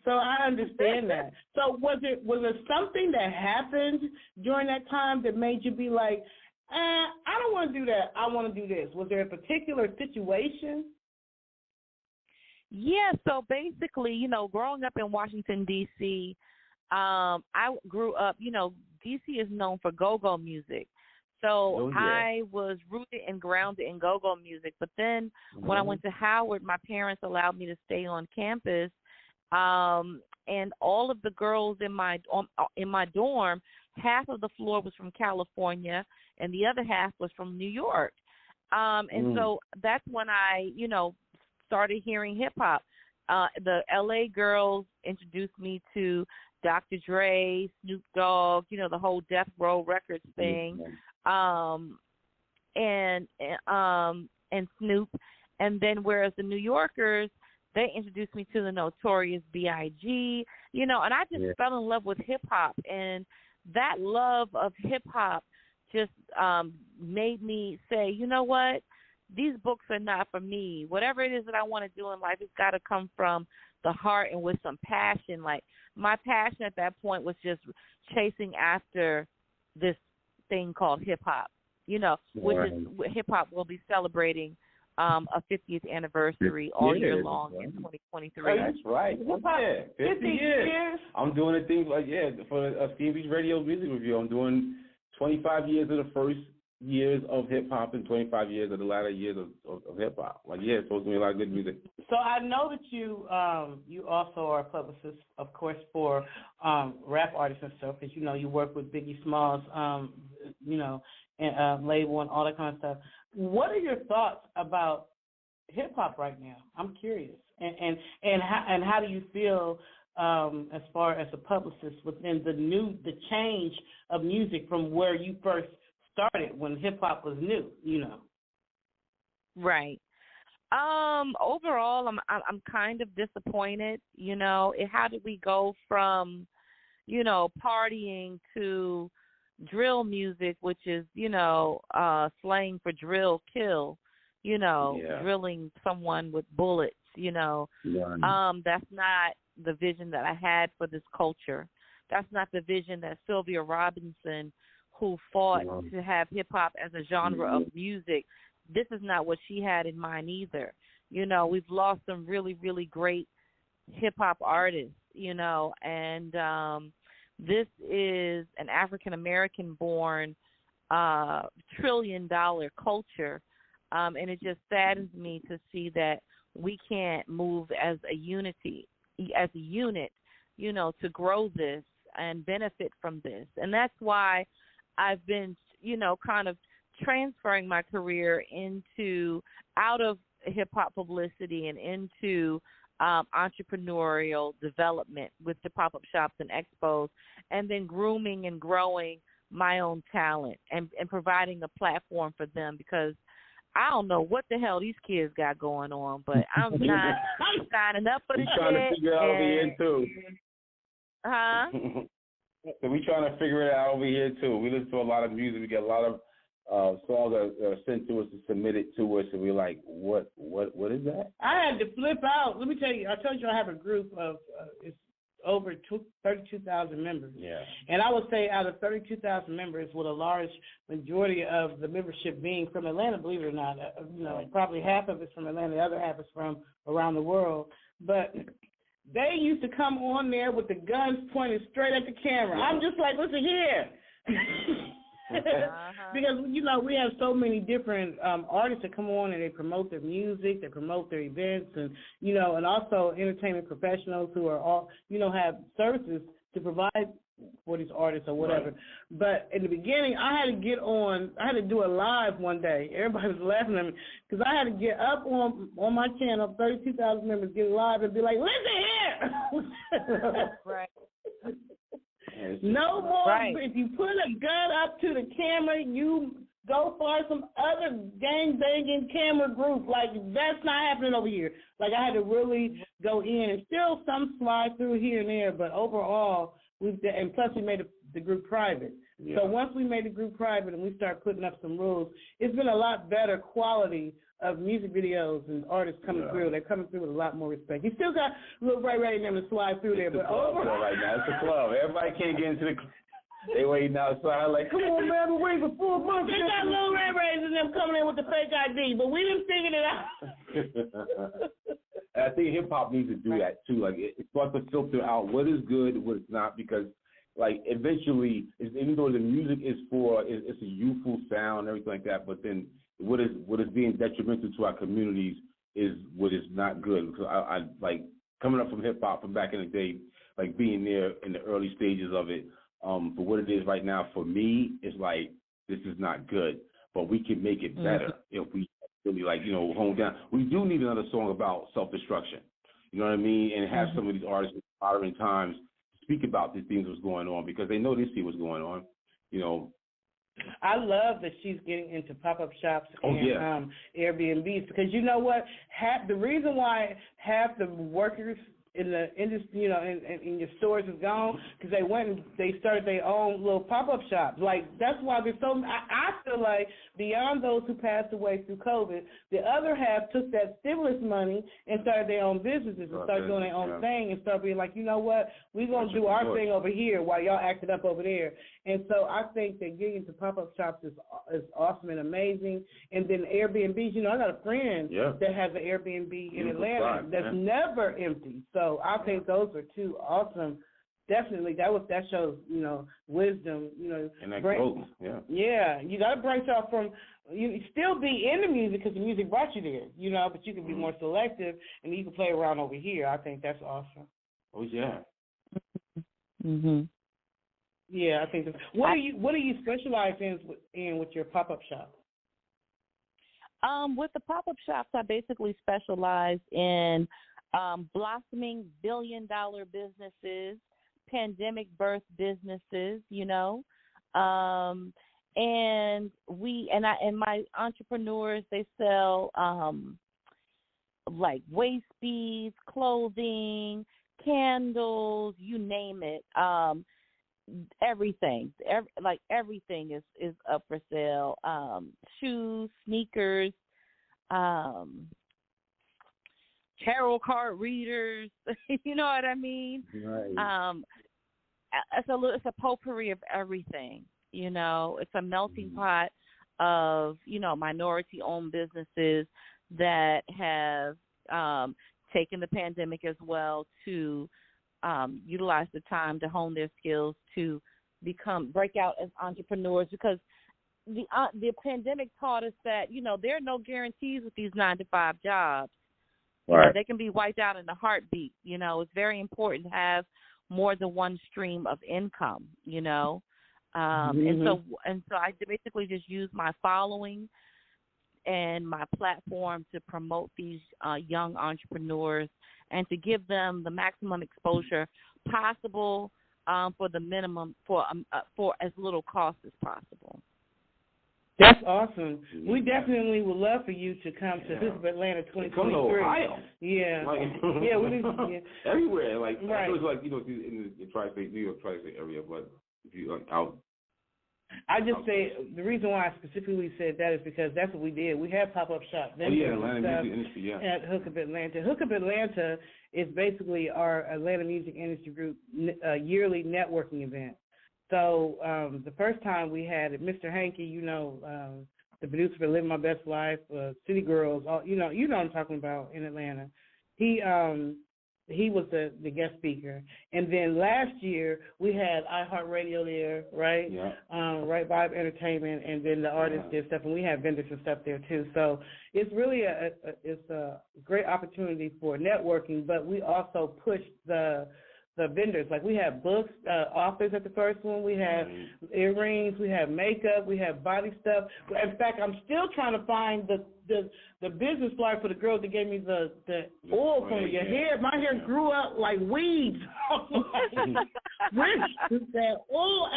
So I understand that. So was it something that happened during that time that made you be like, I don't want to do that. I want to do this. Was there a particular situation? Yeah, so basically, growing up in Washington, D.C., I grew up, D.C. is known for go-go music. So I was rooted and grounded in go-go music. But then when I went to Howard, my parents allowed me to stay on campus. And all of the girls in my dorm, half of the floor was from California, and the other half was from New York. And so that's when I, started hearing hip hop. The LA girls introduced me to Dr. Dre, Snoop Dogg, the whole Death Row Records thing, and Snoop. And then whereas the New Yorkers, they introduced me to the Notorious B.I.G., and I just fell in love with hip-hop. And that love of hip-hop just made me say, you know what, these books are not for me. Whatever it is that I want to do in life, it's got to come from the heart and with some passion. Like, my passion at that point was just chasing after this thing called hip-hop, which is hip-hop will be celebrating a 50th anniversary all year long in 2023. That's right. 50 years. I'm doing a thing for Stevie's Radio Music Review. I'm doing 25 years of the first years of hip hop and 25 years of the latter years of hip hop. It's supposed to be a lot of good music. So I know that you also are a publicist, of course, for rap artists and stuff, because you work with Biggie Smalls, and label and all that kind of stuff. What are your thoughts about hip hop right now? I'm curious, and how do you feel as far as a publicist within the change of music from where you first started when hip hop was new? Right. Overall, I'm kind of disappointed. How did we go from partying to drill music, which is, slang for drill, kill, drilling someone with bullets, That's not the vision that I had for this culture. That's not the vision that Sylvia Robinson, who fought to have hip-hop as a genre of music, this is not what she had in mind either. We've lost some really, really great hip-hop artists, and this is an African-American-born trillion-dollar culture, and it just saddens me to see that we can't move as a unit, to grow this and benefit from this. And that's why I've been, kind of transferring my career out of hip hop publicity and into entrepreneurial development with the pop-up shops and expos, and then grooming and growing my own talent and providing a platform for them, because I don't know what the hell these kids got going on, but I'm signing up for the shit. We're trying to figure it out over here, too. Huh? So we're trying to figure it out over here, too. We listen to a lot of music. We get a lot of songs that are sent to us and submitted to us, and we're like, what is that? I had to flip out. Let me tell you, I told you I have a group of, it's over 32,000 members. Yeah. And I would say out of 32,000 members, with a large majority of the membership being from Atlanta, believe it or not, probably half of it's from Atlanta, the other half is from around the world. But they used to come on there with the guns pointed straight at the camera. I'm just like, listen here. Because, we have so many different artists that come on and they promote their music, they promote their events, and, and also entertainment professionals who are all, have services to provide for these artists or whatever. Right. But in the beginning, I had to do a live one day. Everybody was laughing at me because I had to get up on my channel, 32,000 members, get live and be like, listen here. Right. No more. Right. If you put a gun up to the camera, you go for some other gang-banging camera group. Like, that's not happening over here. Like, I had to really go in, and still some slide through here and there, but overall, and plus we made the group private. Yeah. So once we made the group private and we started putting up some rules, it's been a lot better quality of music videos and artists coming through. They're coming through with a lot more respect. You still got Lil Ray Ray and them to slide through there, but overall right now, it's a club. Everybody can't get into the club. They waiting outside like, come on, man, we're waiting for 4 months. They got Lil Ray Rays and them coming in with the fake ID, but we didn't figure it out. I think hip-hop needs to do that, too. Like, it starts to filter out what is good, what is not, because, like, eventually, even though the music is it's a youthful sound and everything like that, but then what is being detrimental to our communities is what is not good. Because I like, coming up from hip-hop from back in the day, like, being there in the early stages of it, for what it is right now, for me, it's like, this is not good, but we can make it better if we really, like, hone down. We do need another song about self-destruction, you know what I mean, and have some of these artists in modern times speak about these things that's going on, because they know they see what's going on, I love that she's getting into pop-up shops and Airbnbs, because you know what? The reason why half the workers in the industry, in your stores is gone, because they went and they started their own little pop-up shops. Like, that's why there's so. I feel like beyond those who passed away through COVID, the other half took that stimulus money and started their own businesses and started doing their own thing and started being like, you know what, we're gonna do our thing over here while y'all acting up over there. And so I think that getting into pop-up shops is awesome and amazing. And then Airbnbs, I got a friend that has an Airbnb in Atlanta that's never empty. So I think those are two awesome. Definitely, that shows wisdom. And that growth, Yeah, you got to branch off from. You still be in the music because the music brought you there, but you can be more selective and you can play around over here. I think that's awesome. Oh yeah. Yeah, I think that's. What do you specialize in with your pop-up shop? With the pop-up shops, I basically specialize in blossoming billion-dollar businesses, pandemic birth businesses, and my entrepreneurs, they sell like waist beads, clothing, candles, you name it, everything. Everything is up for sale. Shoes, sneakers, tarot card readers, you know what I mean? Right. It's a potpourri of everything, It's a melting pot of, minority-owned businesses that have taken the pandemic as well to utilize the time to hone their skills to break out as entrepreneurs, because the pandemic taught us that, there are no guarantees with these 9-to-5 jobs. Right. They can be wiped out in a heartbeat. It's very important to have more than one stream of income, and so I basically just use my following and my platform to promote these young entrepreneurs and to give them the maximum exposure possible for the minimum, for as little cost as possible. That's awesome. We definitely would love for you to come to Hookup Atlanta 2023. Come to Ohio. Yeah. Yeah, we need everywhere. Like, right. It was like, in the tri-state, New York tri-state area, but if you out. I just say the reason why I specifically said that is because that's what we did. We had pop-up shops. Atlanta Music Industry, at Hookup Atlanta. Hookup Atlanta is basically our Atlanta Music Industry Group yearly networking event. So the first time we had it, Mr. Hankey, the producer for Living My Best Life, City Girls, you know what I'm talking about in Atlanta. He was the guest speaker. And then last year we had iHeartRadio there, right? Yeah. Right Vibe Entertainment, and then the artists did stuff, and we had vendors and stuff there too. So it's really a great opportunity for networking, but we also push the vendors. Like we have books, authors at the first one. We have earrings. We have makeup. We have body stuff. In fact, I'm still trying to find the business flyer for the girl that gave me the oil from your hair. My hair grew up like weeds. Where's that oil?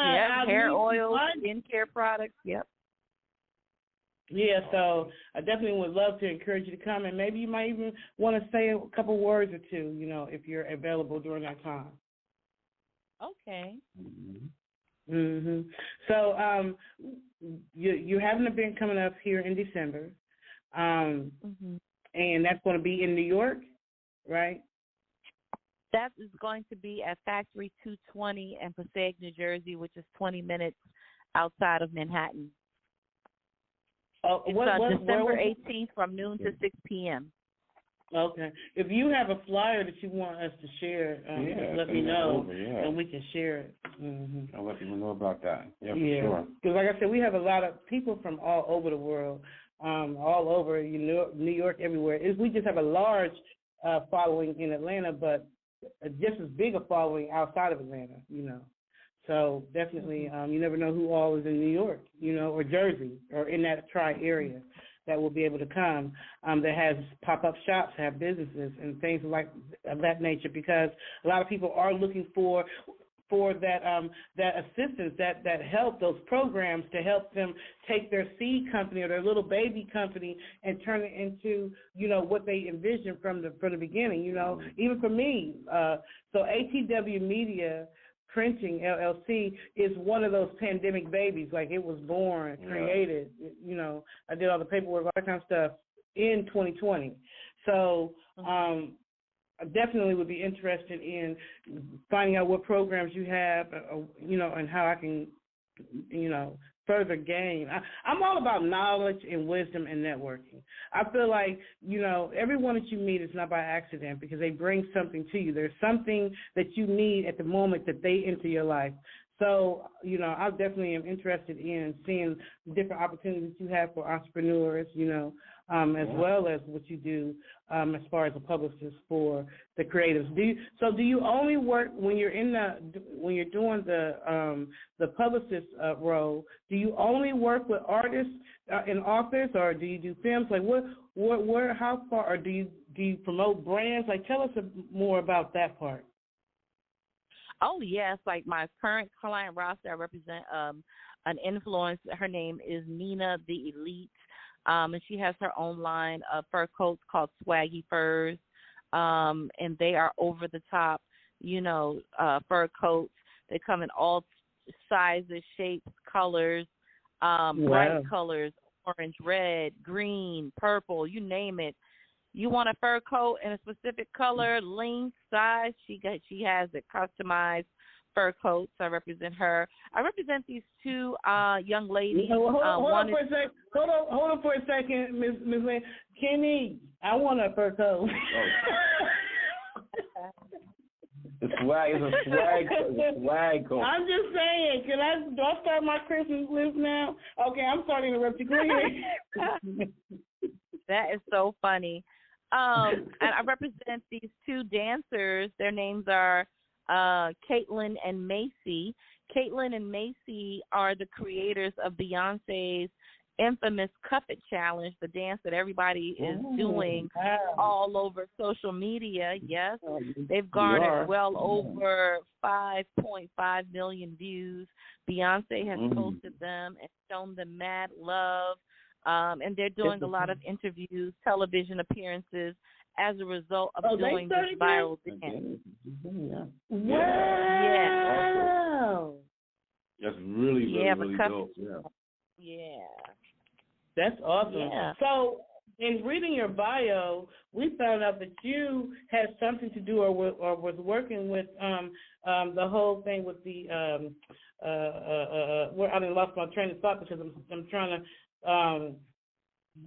Hair oil, skincare products. Yep. Yeah, so I definitely would love to encourage you to come, and maybe you might even want to say a couple words or two, if you're available during that time. Okay. Mhm. So you have an event coming up here in December, and that's going to be in New York, right? That is going to be at Factory 220 in Passaic, New Jersey, which is 20 minutes outside of Manhattan. It's December 18th from noon to 6 p.m. Okay. If you have a flyer that you want us to share, let me know, and we can share it. Mm-hmm. I'll let people know about that. Yeah, for sure. Because like I said, we have a lot of people from all over the world, all over New York, everywhere. We just have a large following in Atlanta, but just as big a following outside of Atlanta, So definitely, you never know who all is in New York, or Jersey, or in that tri-area that will be able to come, that has pop-up shops, have businesses, and things of that nature, because a lot of people are looking for that assistance, that help, those programs to help them take their seed company or their little baby company and turn it into, what they envisioned from the beginning, even for me. So ATW Media Printing LLC is one of those pandemic babies. Like, it was born, created, I did all the paperwork, all that kind of stuff in 2020. So I definitely would be interested in finding out what programs you have, and how I can, further gain. I'm all about knowledge and wisdom and networking. I feel like, everyone that you meet is not by accident, because they bring something to you. There's something that you need at the moment that they enter your life. So, I definitely am interested in seeing different opportunities you have for entrepreneurs, as well as what you do as far as a publicist for the creatives. Do you only work when you're doing the publicist role? Do you only work with artists and authors, or do you do films? Like, how far, or do you promote brands? Like, tell us more about that part. Oh, yes. Like, my current client roster, I represent an influencer. Her name is Nina the Elite, and she has her own line of fur coats called Swaggy Furs, and they are over-the-top, fur coats. They come in all sizes, shapes, colors, bright colors, orange, red, green, purple, you name it. You want a fur coat in a specific color, length, size, she has it, customized fur coats. I represent her. I represent these two young ladies. Hold on for a second, Ms. Lynn. Kenny, I want a fur coat. The swag is a swag coat. I'm just saying, do I start my Christmas list now? Okay, I'm starting to interrupt you. Go ahead. That is so funny. And I represent these two dancers. Their names are Caitlin and Macy. Caitlin and Macy are the creators of Beyonce's infamous Cup It Challenge, the dance that everybody is doing all over social media. Yes, they've garnered well over 5.5 million views. Beyonce has posted them and shown them mad love, and they're doing a lot of interviews, television appearances as a result of doing this viral dance. Wow. That's really dope. Yeah. That's awesome. Yeah. So, in reading your bio, we found out that you had something to do or was working with the whole thing with the where I lost my train of thought because I'm trying to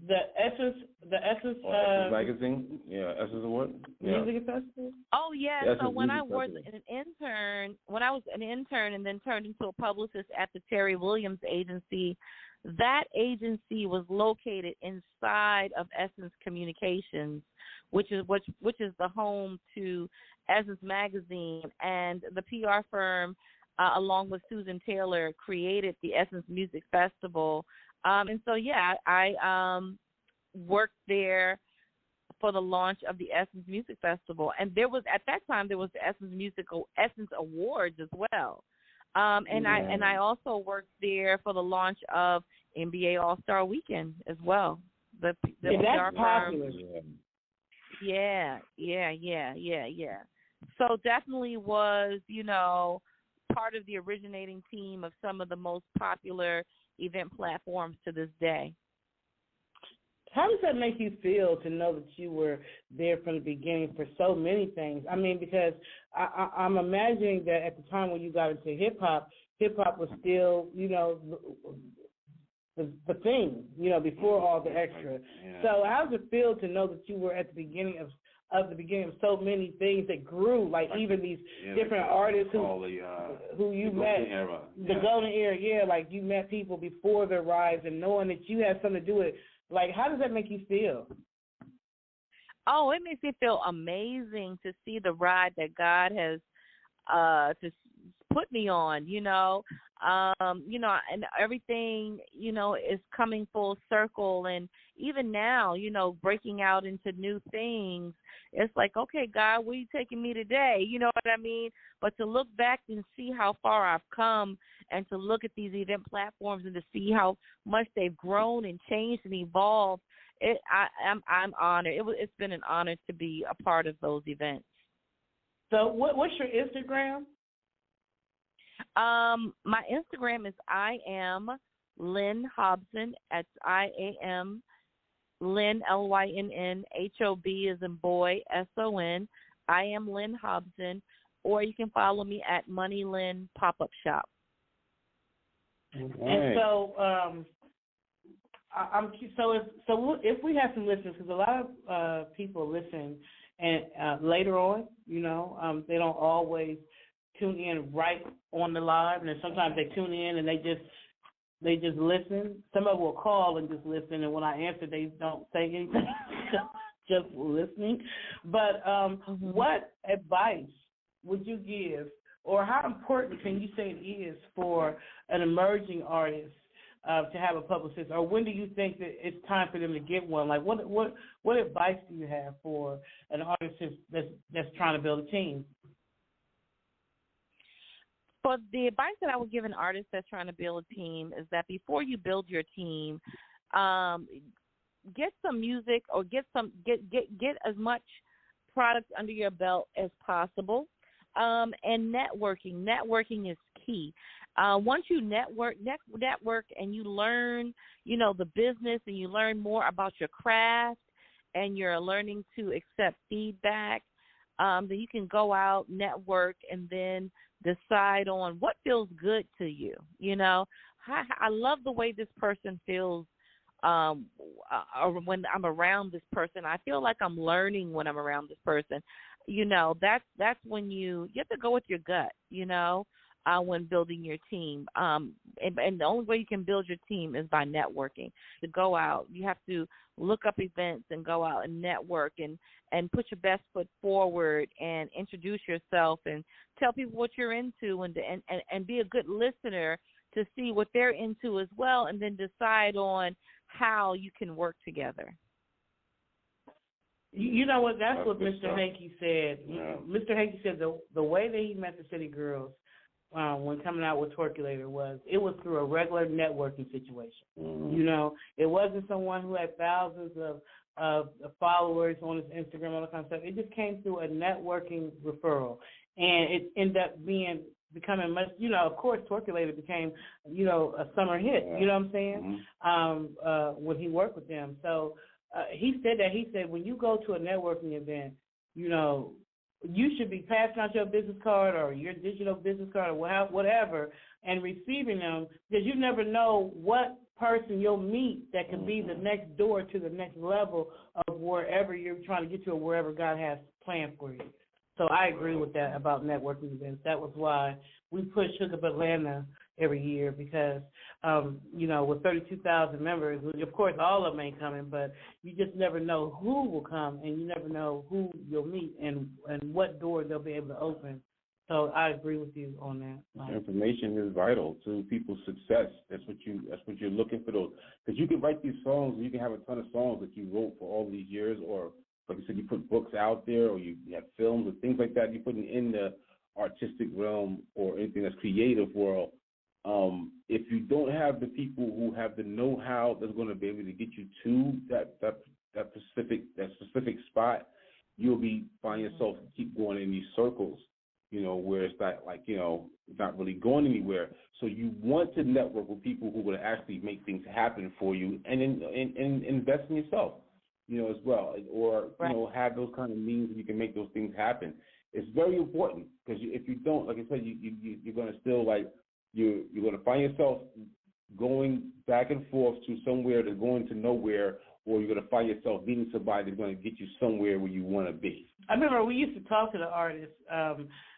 the Essence magazine, Essence Award, music festival. Oh yeah. Essence so when I Music was an intern and then turned into a publicist at the Terry Williams agency, that agency was located inside of Essence Communications, which is the home to Essence Magazine, and the PR firm, along with Susan Taylor, created the Essence Music Festival. And so, I worked there for the launch of the Essence Music Festival. And at that time, there was the Essence Awards as well. And I also worked there for the launch of NBA All-Star Weekend as well. The that's popular. Yeah. So definitely was, part of the originating team of some of the most popular event platforms to this day. How does that make you feel to know that you were there from the beginning for so many things? I mean, because I'm imagining that at the time when you got into hip-hop was still, the thing, before all the extra. Yeah. So how does it feel to know that you were at the beginning of so many things that grew, like even these different artists who you met, the golden era, like you met people before their rise and knowing that you had something to do with it. Like, how does that make you feel? Oh, it makes me feel amazing to see the ride that God has to put me on, and everything, is coming full circle. And even now, breaking out into new things, it's like, okay, God, where you taking me today? You know what I mean? But to look back and see how far I've come and to look at these event platforms and to see how much they've grown and changed and evolved, I'm honored. It's been an honor to be a part of those events. So what's your Instagram? My Instagram is I am Lynn Hobson. That's IAM Lynn LYNN HOB as in boy SON. I am Lynn Hobson, or you can follow me at Money Lynn Pop-Up Shop. And so, if we have some listeners, because a lot of people listen, and later on, they don't always tune in right on the live, and then sometimes they tune in and they just listen. Some of them will call and just listen, and when I answer, they don't say anything, just listening. But what advice would you give, or how important can you say it is for an emerging artist to have a publicist, or when do you think that it's time for them to get one? Like, what advice do you have for an artist that's trying to build a team? For the advice that I would give an artist that's trying to build a team is that before you build your team, get some music or get as much product under your belt as possible. And networking. Networking is key. Once you network and you learn, the business, and you learn more about your craft, and you're learning to accept feedback, then you can go out, network, and then decide on what feels good to you. I love the way this person feels when I'm around this person. I feel like I'm learning when I'm around this person. That's when you have to go with your gut, when building your team. And the only way you can build your team is by networking. To go out, you have to look up events and go out and network and put your best foot forward and introduce yourself and tell people what you're into and be a good listener to see what they're into as well, and then decide on how you can work together. You know what? That's what Mr. Hankey said. Yeah. Mr. Hankey said the way that he met the City Girls when coming out with Twerkulator was through a regular networking situation. Mm-hmm. You know, it wasn't someone who had thousands of followers on his Instagram, all that kind of stuff. It just came through a networking referral, and it ended up becoming much. You know, of course, Twerkulator became a summer hit. Yeah. You know what I'm saying? Mm-hmm. When he worked with them, so. He said when you go to a networking event, you should be passing out your business card or your digital business card or whatever and receiving them, because you never know what person you'll meet that can be the next door to the next level of wherever you're trying to get to or wherever God has planned for you. So I agree with that about networking events. That was why we push Hook Up Atlanta every year, because, with 32,000 members, of course all of them ain't coming, but you just never know who will come, and you never know who you'll meet and what door they'll be able to open. So I agree with you on that. Information is vital to people's success. That's what you're looking for, those. Because you can write these songs, and you can have a ton of songs that you wrote for all these years, or like you said, you put books out there, or you have films or things like that. You're putting in the artistic realm or anything that's creative world. If you don't have the people who have the know-how that's going to be able to get you to that specific spot, you'll be find yourself keep going in these circles, where it's not like, it's not really going anywhere. So you want to network with people who will actually make things happen for you, and invest in yourself, as well, or have those kind of means that you can make those things happen. It's very important, because if you don't, like I said, you're going to still you're going to find yourself going back and forth to somewhere that's going to nowhere, or you're going to find yourself meeting somebody that's going to get you somewhere where you want to be. I remember we used to talk to the artists,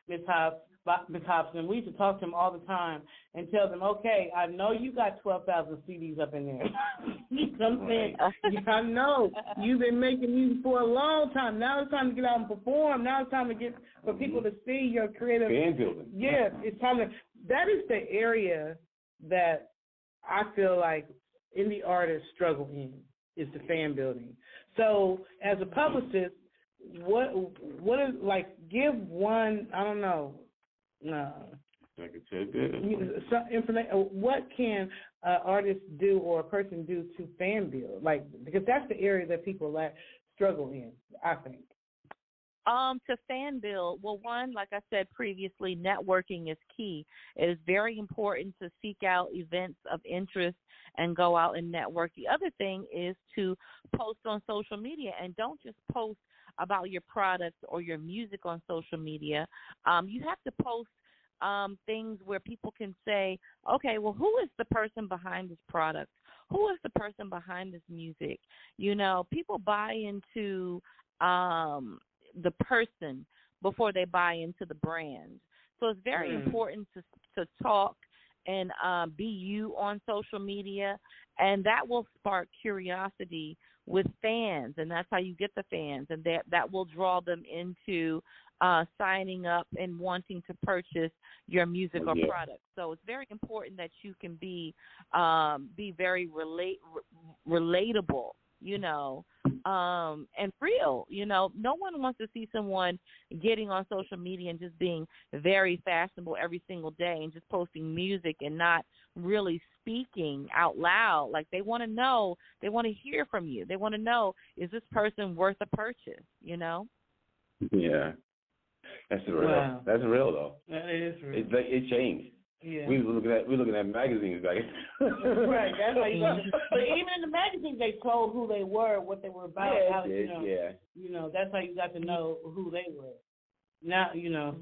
Ms. Hobson. We used to talk to them all the time and tell them, okay, I know you got 12,000 CDs up in there. You know what I'm saying? I know you've been making music for a long time. Now it's time to get out and perform. Now it's time to for people to see your creative. Fan building. Yes, it's time to. That is the area that I feel like indie artists struggle in, is the fan building. So as a publicist, what is, give one, I don't know, some information. What can artists do or a person do to fan build? Because that's the area that people struggle in, I think. To fan build, well, one, like I said previously, networking is key. It is very important to seek out events of interest and go out and network. The other thing is to post on social media, and don't just post about your products or your music on social media. You have to post things where people can say, okay, well, who is the person behind this product? Who is the person behind this music? People buy into the person before they buy into the brand. So it's very important to talk and be you on social media, and that will spark curiosity with fans, and that's how you get the fans, and that will draw them into signing up and wanting to purchase your music or product. So it's very important that you can be very relatable, and real. No one wants to see someone getting on social media and just being very fashionable every single day and just posting music and not really speaking out loud. Like, they want to know, they want to hear from you. They want to know, is this person worth a purchase, Yeah. That's real. Wow. That's real, though. That is real. It changed. Yeah. We were looking at magazines back then. Right. That's how you. But even in the magazines, they told who they were, what they were about. That's how you got to know who they were. Now,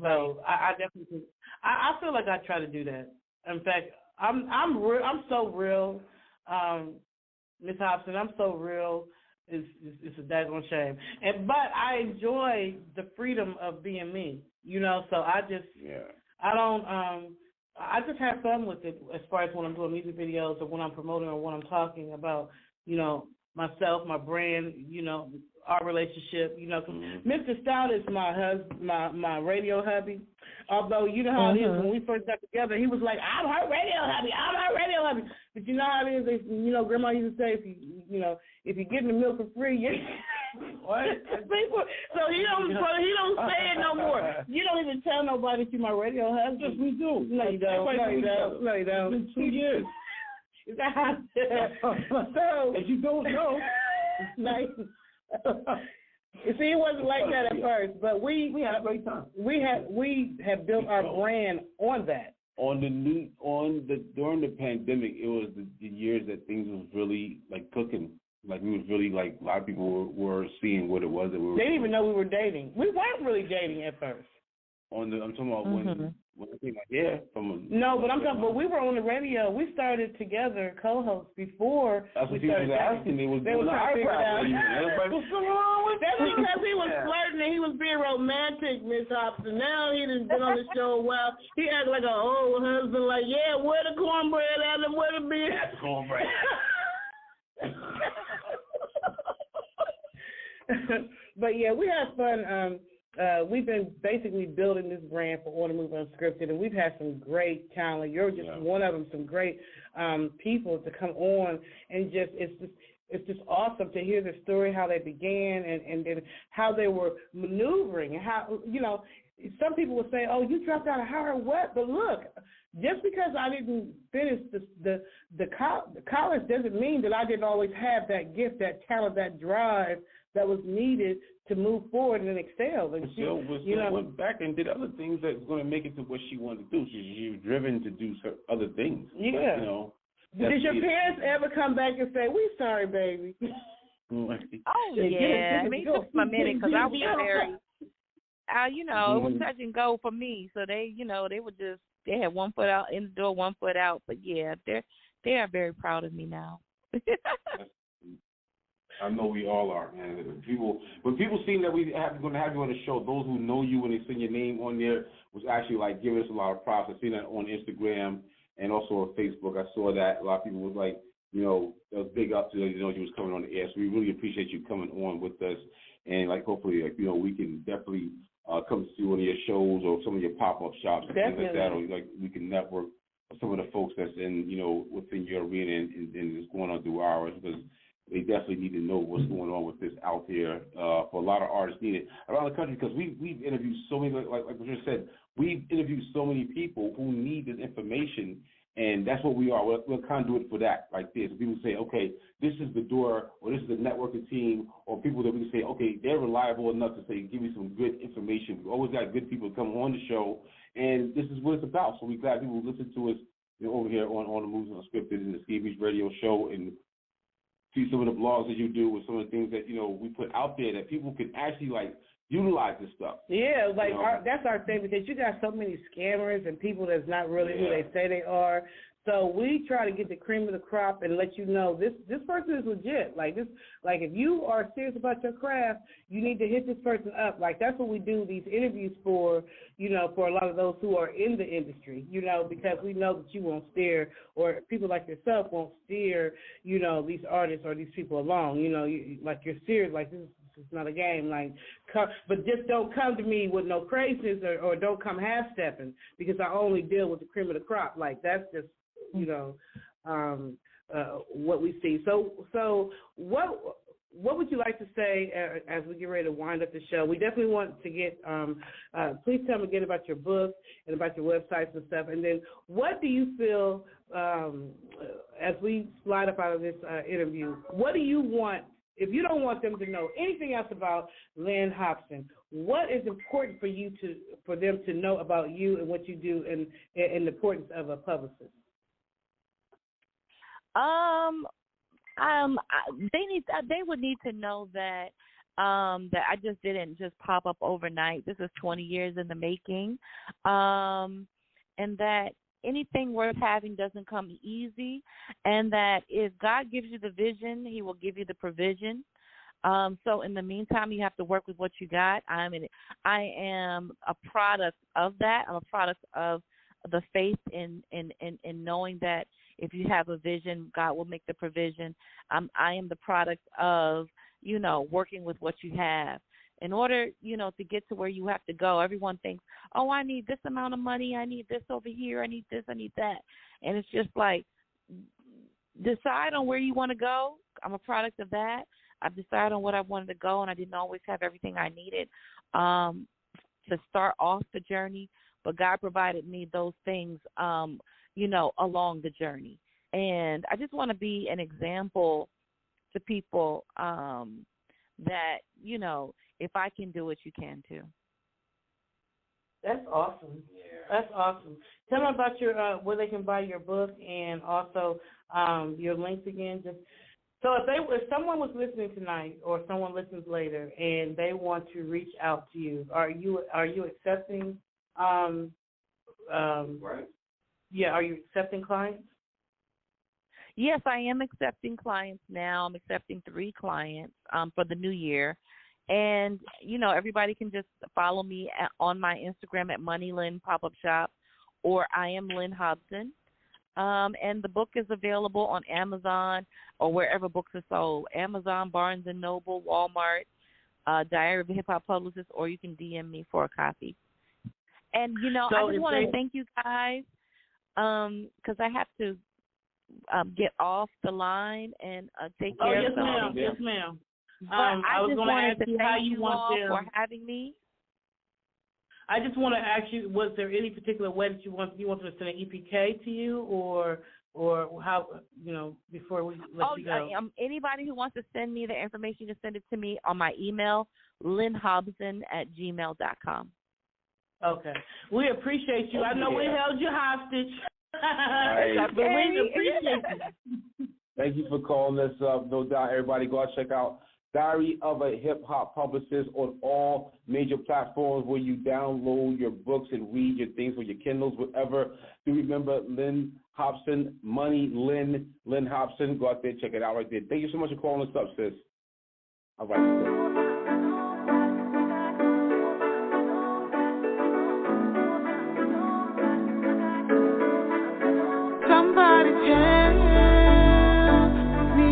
so I definitely think, I feel like I try to do that. In fact, I'm so real, Ms. Hobson. I'm so real. It's a daggone shame. But I enjoy the freedom of being me. So I just I don't I just have fun with it as far as when I'm doing music videos or when I'm promoting or when I'm talking about, myself, my brand, our relationship. Mr. Stout is my husband, my radio hubby. Although you know how it is when we first got together, he was like, "I'm her radio hubby. I'm her radio hubby." But you know how it is. You know, Grandma used to say, if you get the milk for free, you what? So he don't say it no more. You don't even tell nobody that you're my radio husband. Yes, we do. No, you don't. No, you don't. No, you don't. It's been 2 years. Is that how? So if you don't know, nice. You see, it wasn't like that at first, but we had a great time. We have built our brand on that. During the pandemic, it was the years that things was really like cooking. Like we was really like a lot of people were seeing what it was that we were. They didn't even know we were dating. We weren't really dating at first. I'm talking about when I came out but we were on the radio. We started together, co-hosts before. That's what people was asking. They were trying to figure it out. What's wrong with that? That's because he was flirting and he was being romantic, Miss Hobson. Now he done been on the show a while. He acted like an old husband, like, yeah, where the cornbread at and where the beer? That's cornbread. But yeah, we had fun. We've been basically building this brand for On The Move Unscripted, and we've had some great talent. You're just one of them. Some great people to come on, and it's just awesome to hear the story, how they began, and then how they were maneuvering, and how some people will say, "Oh, you dropped out of Howard what?" But look, just because I didn't finish the college doesn't mean that I didn't always have that gift, that talent, that drive that was needed to move forward and excel. And she went back and did other things that's going to make it to what she wanted to do. She was driven to do other things. Yeah. Did your parents ever come back and say, "We sorry, baby"? Oh yeah. I mean, it took a minute because I was very. It was touch and go for me. So they had one foot out in the door, one foot out. But yeah, they are very proud of me now. I know we all are, man. When people see that we are going to have you on the show, those who know you when they send your name on there was actually like giving us a lot of props. I seen that on Instagram and also on Facebook. I saw that a lot of people was like, it was big up to you was coming on the air. So we really appreciate you coming on with us, and like hopefully we can definitely come to one of your shows or some of your pop-up shops and things like that, or like we can network with some of the folks that's in within your arena and is going on through ours, because they definitely need to know what's going on with this out there for a lot of artists needed around the country, because we've interviewed so many, like Patricia said, we've interviewed so many people who need this information, and that's what we are. We're a conduit for that right there. So people say, okay, this is the door, or this is the networking team, or people that we can say, okay, they're reliable enough to say, give me some good information. We've always got good people come on the show, and this is what it's about. So we're glad people listen to us over here on the Moves Unscripted and the Steve Beach Radio Show, and see some of the blogs that you do with some of the things that, we put out there that people can actually, utilize this stuff. Yeah, that's our thing, because you got so many scammers and people that's not really who they say they are. So we try to get the cream of the crop and let you know this person is legit. If you are serious about your craft, you need to hit this person up. That's what we do these interviews for, for a lot of those who are in the industry, because we know that you won't steer, or people like yourself won't steer, these artists or these people along. You're serious, this is not a game. But just don't come to me with no craziness or don't come half-stepping, because I only deal with the cream of the crop. That's just, what we see. So what would you like to say as we get ready to wind up the show? We definitely want to get, please tell me again about your book and about your websites and stuff. And then what do you feel, as we slide up out of this interview, what do you want, if you don't want them to know anything else about Lynn Hobson, what is important for them to know about you and what you do and the importance of a publicist? They would need to know that that I just didn't just pop up overnight. This is 20 years in the making, and that anything worth having doesn't come easy, and that if God gives you the vision, He will give you the provision. So in the meantime, you have to work with what you got. I am a product of that. I'm a product of the faith in knowing that if you have a vision, God will make the provision. I am the product of, working with what you have. in order, to get to where you have to go, everyone thinks, oh, I need this amount of money, I need this over here, I need this, I need that. And it's just like, decide on where you want to go. I'm a product of that. I've decided on what I wanted to go, and I didn't always have everything I needed to start off the journey, but God provided me those things, along the journey. And I just want to be an example to people that, if I can do it, you can too. That's awesome. Yeah. That's awesome. Tell them about your where they can buy your book and also your links again. So if someone was listening tonight or someone listens later and they want to reach out to you, are you accepting? Right. Yeah. Are you accepting clients? Yes, I am accepting clients now. I'm accepting 3 clients for the new year. And, everybody can just follow me on my Instagram at Money Lynn Pop-Up Shop, or I am Lynn Hobson. And the book is available on Amazon or wherever books are sold. Amazon, Barnes & Noble, Walmart, Diary of a Hip Hop Publicist, or you can DM me for a copy. And, I just want to thank you guys because I have to get off the line and take care of something. Yes, ma'am. I was going to ask you how you want them for having me. I just want to ask you: was there any particular way that you want them to send an EPK to you, or how before we let you go? Anybody who wants to send me the information, just send it to me on my email, lynnhobson@gmail.com. Okay, we appreciate you. I know we held you hostage. But we appreciate you. Thank you for calling us up. No doubt, everybody go out and check out Diary of a Hip Hop Publicist on all major platforms where you download your books and read your things for your Kindles, whatever. Do remember Lynn Hobson, Money Lynn Hobson. Go out there, check it out right there. Thank you so much for calling us up, sis. All right. Somebody tell me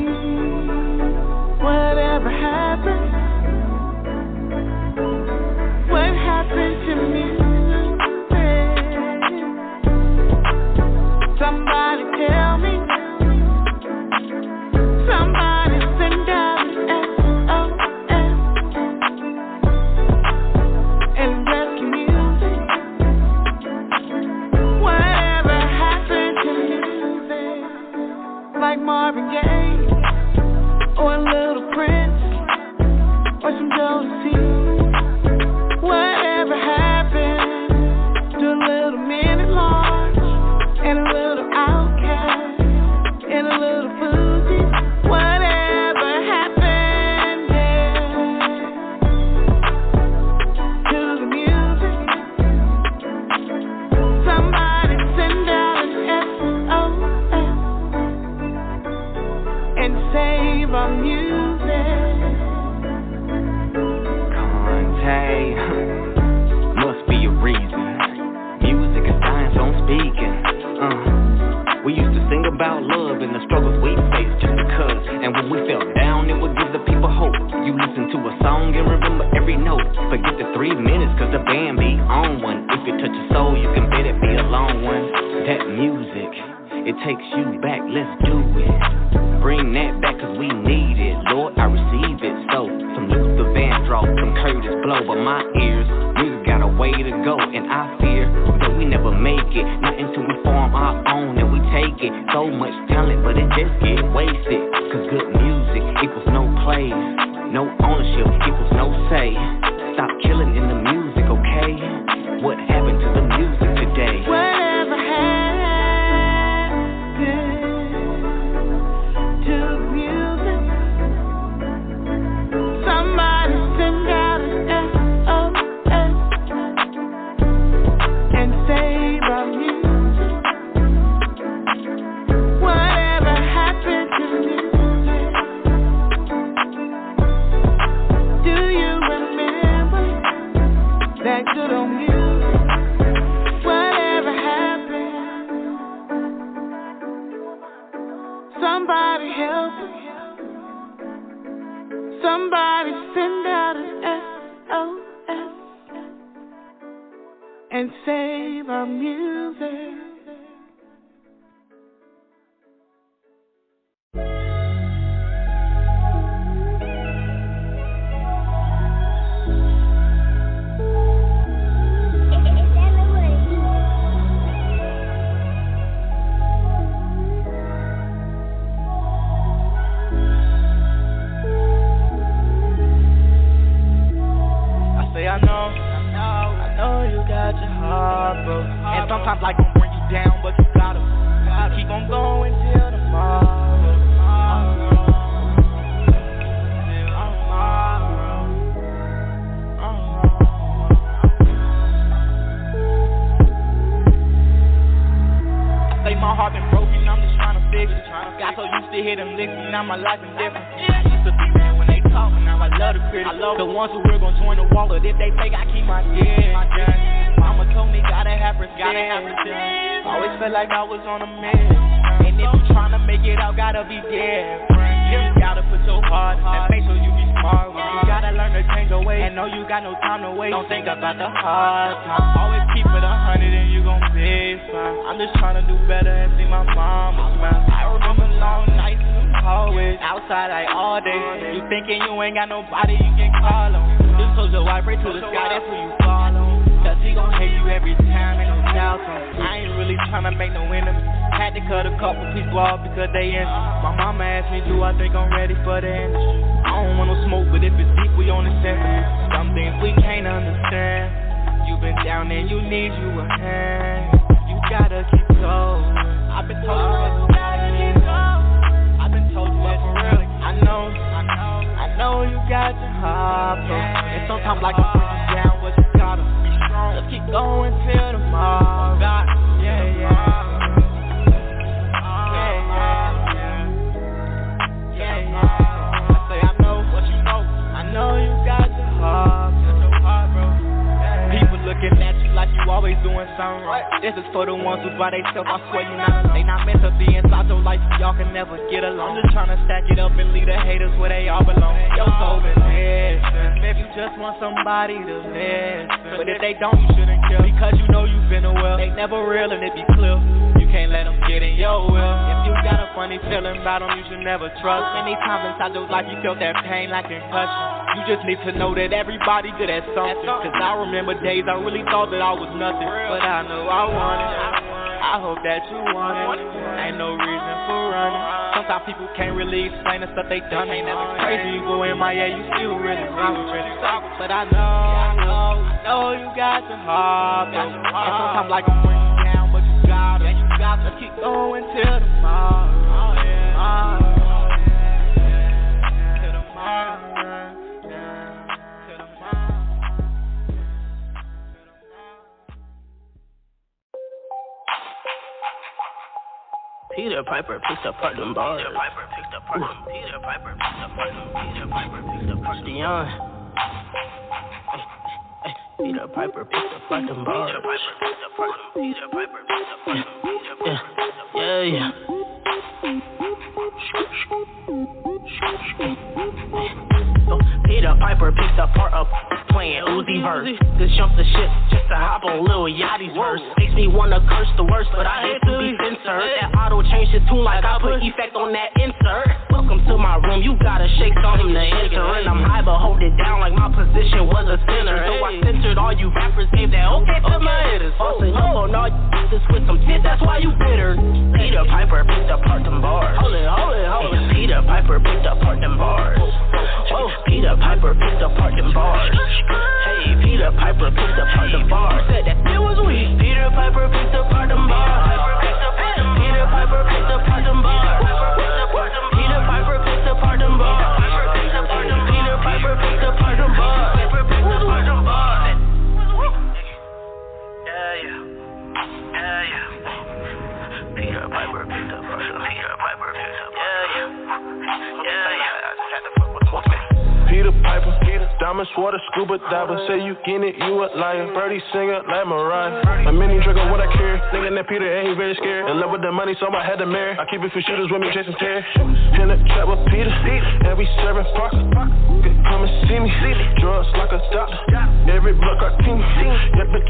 whatever happened. What happened to me? Somebody tell me. Somebody send out an SOS and rescue music. Whatever happened to music, like Marvin Gaye or Little Prince or some Jodeci. Whatever happened to a little Minute Large and a little Outkast and a little Fuji? Whatever happened to the music? Somebody send out an SOS and save our music. Must be a reason. Music is dying, so I'm speaking. We used to sing about love and the struggles we faced just because. And when we fell down, it would give the people hope. You listen to a song and remember every note. Forget the 3 minutes, cause the band be on one. If it touches soul, you can bet it be a long one. That music, it takes you back, let's do it. Bring that back cause we need it. Lord, I receive it. So, some Luther Vandross, some Curtis Blow. But my ears, music got a way to go. And I fear that we never make it. Not until we form our own and we take it. So much talent, but it just get wasted. Cause good music equals no plays. No ownership equals no say. Stop killing in the music, okay? What happened to the music today? Whatever happened to the music? Somebody send out an SOS and save our music. Whatever happened to music? Do you remember that good old music? Whatever happened? Somebody help us. Somebody send out an and save our music. I know you got your heart, bro. And sometimes life gon' bring you down, but you gotta keep on going till tomorrow. Say my heart been broken, I'm just trying to fix it. Got so used to hear them licks, and now my life is different. I used to be mad when they talk, now I love the critics. I love the ones who real gon' join the wall, but if they fake, I keep my gun. Mama told me gotta have respect. Always felt like I was on a mission, and if you tryna make it out, gotta be different. You gotta put your heart and make sure you be smart. You gotta learn to change your way and know you got no time to waste. Don't think about the hard times. Always keep it 100 and you gon' be fine. I'm just tryna do better and see my mama smile. I remember long nights in the hallways, outside like all day. You thinking you ain't got nobody you can call on. Just close your eyes, pray to the sky, that's who you follow. Cause he gon' hate you every time, ain't no doubt. I ain't really tryna make no enemies. Had to cut a couple people off because they in. My mama asked me, do I think I'm ready for the industry? I don't want no smoke, but if it's deep, we on the sentiment. Some things we can't understand. You been down there, you need you a hand. You gotta keep going. I've been told you gotta keep going. I've been told you for real. I know you got your heart, bro. And sometimes like I'm bring you down, but you gotta be strong. Just keep going till tomorrow. Yeah. I know you got your heart, bro. People looking at you like you always doing something right. This is for the ones who by themselves, I swear you not. They not meant to be inside your life, y'all can never get along. Just trying to stack it up and leave the haters where they all belong. Your soul been listen. If you just want somebody to listen, but if they don't, you shouldn't care. Because you know you've been a well. They never real and it be clear. You can't let them get in your will. If you got a funny feeling about them, you should never trust. Many times inside your life, you felt that pain like concussion. You just need to know that everybody good at something. Cause I remember days I really thought that I was nothing, but I know I want it. I hope that you want it. Ain't no reason for running. Sometimes people can't really explain the stuff they done. Ain't never crazy, you go in my yeah, you still really wrong. But I know you got your heart, bro. And sometimes like I'm bringing you down, but you gotta keep going till tomorrow. Peter Piper picked apart them bars. Peter Piper picked apart Dion. Peter Piper picked apart them bars. Peter Piper picked apart Yeah. Peter Piper picked apart a playing Uzi verse. Just jump the shit just to hop on Lil Yachty's verse. Makes me wanna curse the worst, but I hate to be censored. That auto changed his tune like I put effect on that insert. Welcome to my room, you gotta shake something to enter. And I'm high but hold it down like my position was a center. So I censored all you rappers, gave that okay to my hitters. Bustin' up on all you just with some shit, that's why you bitter. Peter Piper picked apart them bars. Hold it. Peter Piper picked apart them bars. Peter Piper picked apart them bars. Hey, Peter Piper picked apart the bars. Said that it was weak. Peter Piper picked apart them bars. Peter Piper picked apart them bars. Peter Piper picked apart them bars. Peter Piper picked apart them bars. Yeah. Peter Piper picked apart them. Peter Piper picked up. Yeah. Peter Piper, diamonds, water, scuba diver. Say you get it, you a liar. Birdie singer like Mariah. A mini trigger, what I carry. Thinking that Peter ain't very scared. In love with the money, so I had to marry. I keep it for shooters with me, chasing tear. In the trap with Peter, and we serving Parker. Come and see me. Drugs like a doctor. Every block I team. Yeah, bitch,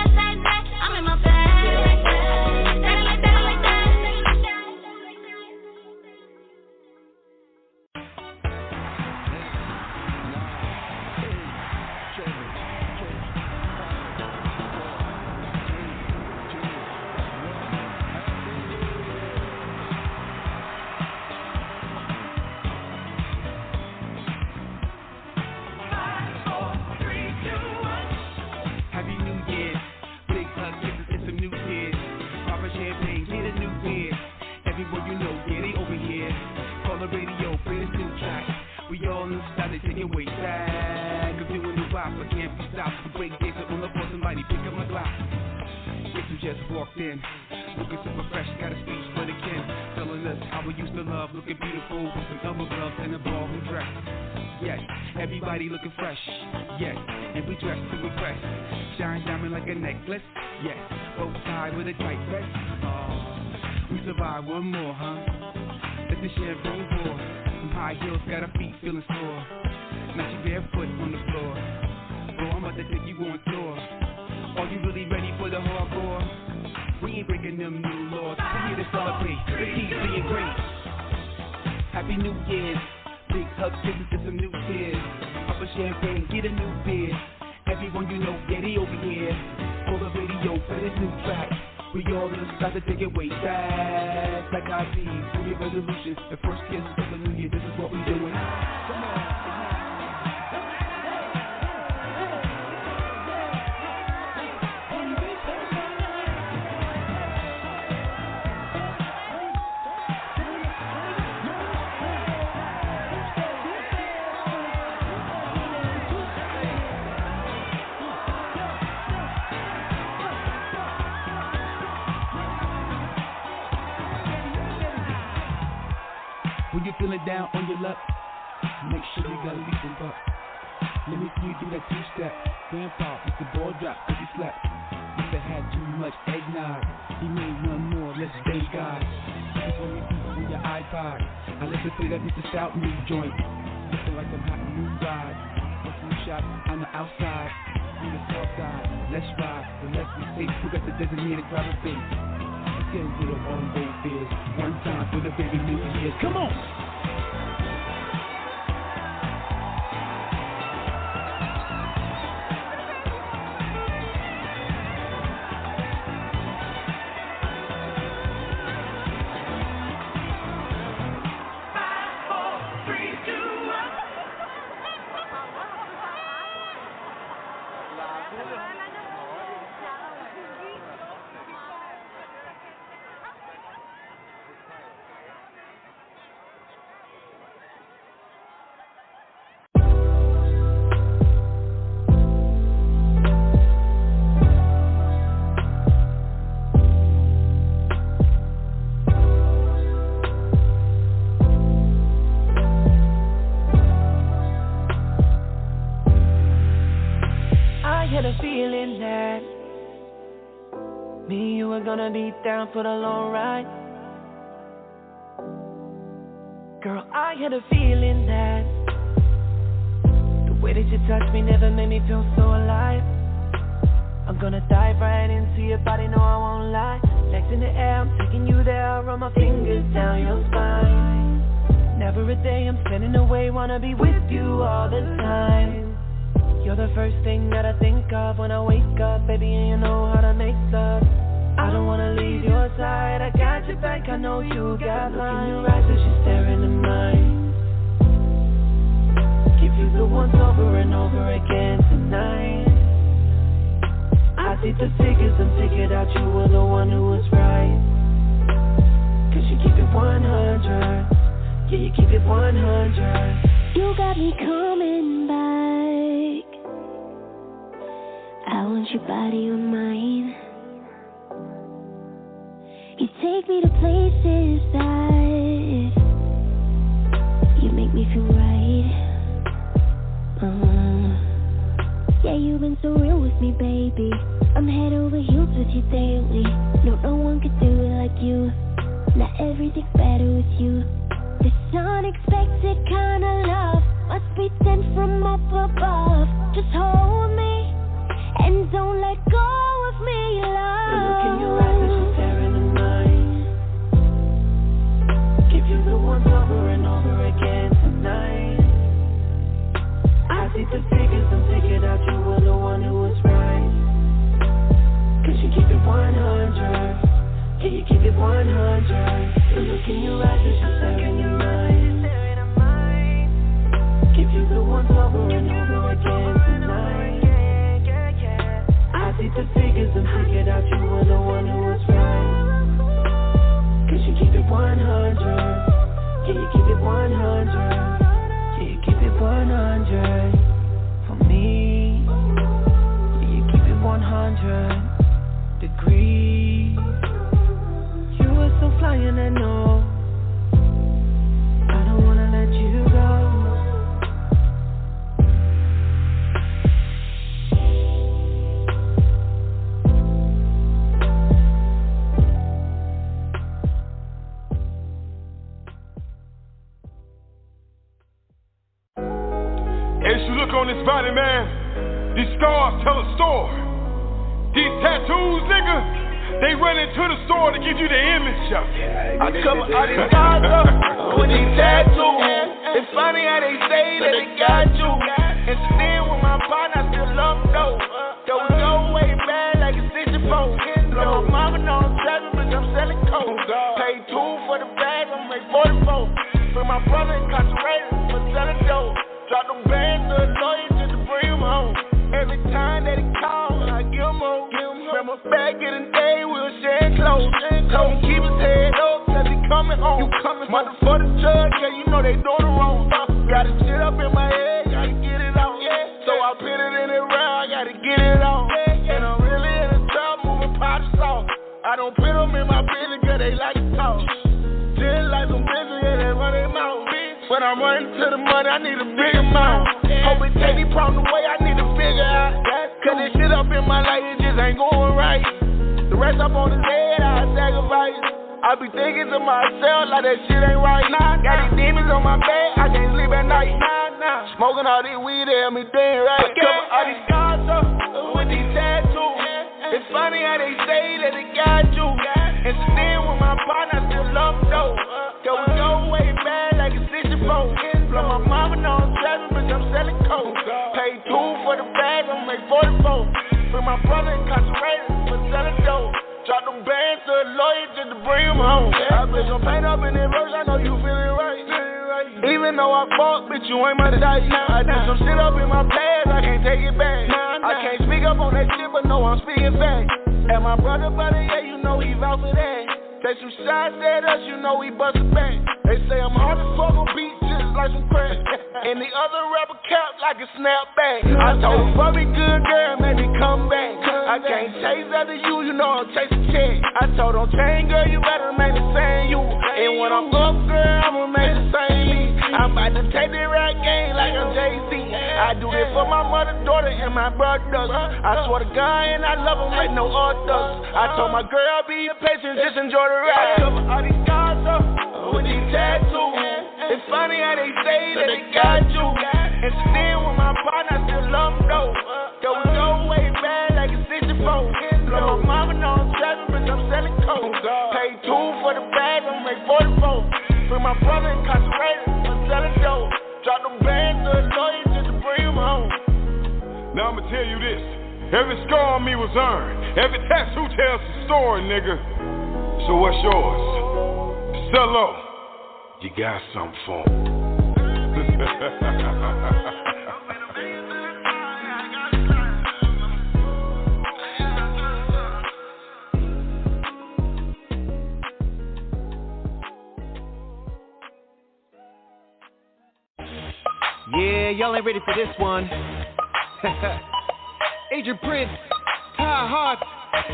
that. I'm in my bag. That like that, like that. Walked in, looking super fresh, got a speech for the kin, telling us how we used to love, looking beautiful with some elbow gloves and a ball and dress. Yes, everybody looking fresh. Yes, and we dressed to impress. Shine diamond like a necklace. Yes, both tied with a tight vest. We survived one more, huh? Let the champagne pour. Some high heels got our feet feeling sore. Now she barefoot on the floor. Bro, I'm about to take you on tour. Are you really ready for the hardcore? We ain't breaking them new laws. We're here to celebrate. The keep being great. Happy New Year's. Big hugs, kisses, and some new tears. Pop a champagne, get a new beer. Everyone you know, get it over here. On the radio for this new track. We all just got to take it way back. Like I see, New Year resolution. The first kiss of the new year, this is what we doing. Come on. When you're feeling down on your luck, make sure you got a leaping buck. Let me see you do that two-step. Grandpa, it's the ball drop, cause he slept. Must have had too much eggnog. He made one more, let's thank God. That's when you eat on your iPod. I listen to that Mr. Stout new joint. Looking like I'm hot new ride. A few shots on the outside. On the south side, let's ride. But let's be safe, we got the designated driver base. Get rid of all them old fears. One time for the baby new years. Come on! Gonna be down for the long ride. Girl, I had a feeling that the way that you touched me never made me feel so alive. I'm gonna dive right into your body, no I won't lie. Legs in the air, I'm taking you there, run my fingers down your spine. Never a day I'm spending away, wanna be with you all the time. You're the first thing that I think of when I wake up, baby, and you know how to make love. I don't wanna leave your side, I got your back, I know you got mine. Look in your eyes as you stare into mine. Give you the once over and over again tonight. I see the figures and figured out you were the one who was right. Cause you keep it 100, yeah you keep it 100. You got me coming back. I want your body on mine. You take me to places that you make me feel right. Yeah, you've been so real with me, baby. I'm head over heels with you daily. No one could do it like you. Now everything's better with you. This unexpected kind of love must be sent from up above. Just hold me and don't let go of me, love. Look in your eyes as you stare into mine. Give you the once over and over again tonight. I see the figures and figured out you were the one who was right. Cause you keep it 100, yeah you keep it 100. The look in your eyes as you stare into mine. Give you the once over and over again tonight. I see the figures and figured out you were the one who was right. Cause you keep it 100, yeah you keep it 100, yeah you keep it 100 for me, yeah you keep it 100 degrees. You were so fly and I know I don't wanna let you go. As you look on this body, man, these scars tell a story. These tattoos, nigga, they run into the store to give you the image of it. I cover all these scars up with these tattoos. It's funny how they say that they got you. And still with my partner, I still love them, though. Though we go way back like a 64. So my mama knows 44. Bring my brother incarcerated for selling dope. Drop them bands to a lawyer just to bring him home. Every time that he calls, I give him hope. Remember back in the day, we were sharing clothes. Told him keep his head up, cause he coming home. Motherfucker judge, yeah, you know they doing it wrong. Got it shit up in my head, gotta get it out. So I put it in it round, gotta get it out. And I'm really in the trap, moving powder sauce. I don't put them in my business, cause they like to talk. Just like some business, yeah, they run their mouth. When I'm running to the money, I need a big amount. Hope it take me from the way I need to figure out. Cause this shit up in my life, it just ain't going right. The rest up on his head, I sacrifice. I be thinking to myself like that shit ain't right. Got these demons on my bed, I can't sleep at night. Smoking all these weed, they help me think right. Cover all these scars up with these tattoos. It's funny how they say that they got you. And still with my partner, I still love though. Cause we go way back like a 64. Blow my mama know I'm trapping, bitch, I'm selling coke. Pay 2 for the bag, I'ma make 44. Bring my brother incarcerated for selling dope. Drop them bands to a lawyer just to bring him home. I put some paint up in that verse, I know you feeling right. Even though I fuck, bitch, you ain't my type. I did some shit up in my past, I can't take it back. I can't speak up on that shit, but no, I'm speaking back. And my brother, yeah, you know he vouch for that. Take some shots at us, you know we bustin' back. They say I'm hard as fuck on beat, just like some crack. And the other rapper cap like a snapback. I told fuck me good girl, make me come back. I can't chase after you, you know I'm chasing check. I told don't change, girl, you better make the same you. And when I'm up, girl, I'ma make the same me. I'm about to take the rap game like I'm Jay-Z. I do this for my mother, daughter, and my brothers. I swear to God, and I love them like no others. I told my girl, be patient, just enjoy the ride. I cover all these scars up with these tattoos. It's funny how they say that they got you. And still with my partner, I still love them though. Cause we go way back like a 64. Blow my mama know I'm trapping, bitch, I'm selling coke. Pay 2 for the bag, I'ma make 44. Bring my brother incarcerated for selling dope. Drop them bands to a lawyer just to bring him home. Now I'ma tell you this. Every scar on me was earned. Every tattoo tells a story, nigga. So what's yours? Sell you got something for me. Yeah, y'all ain't ready for this one. Agent Prince, Ty Hart,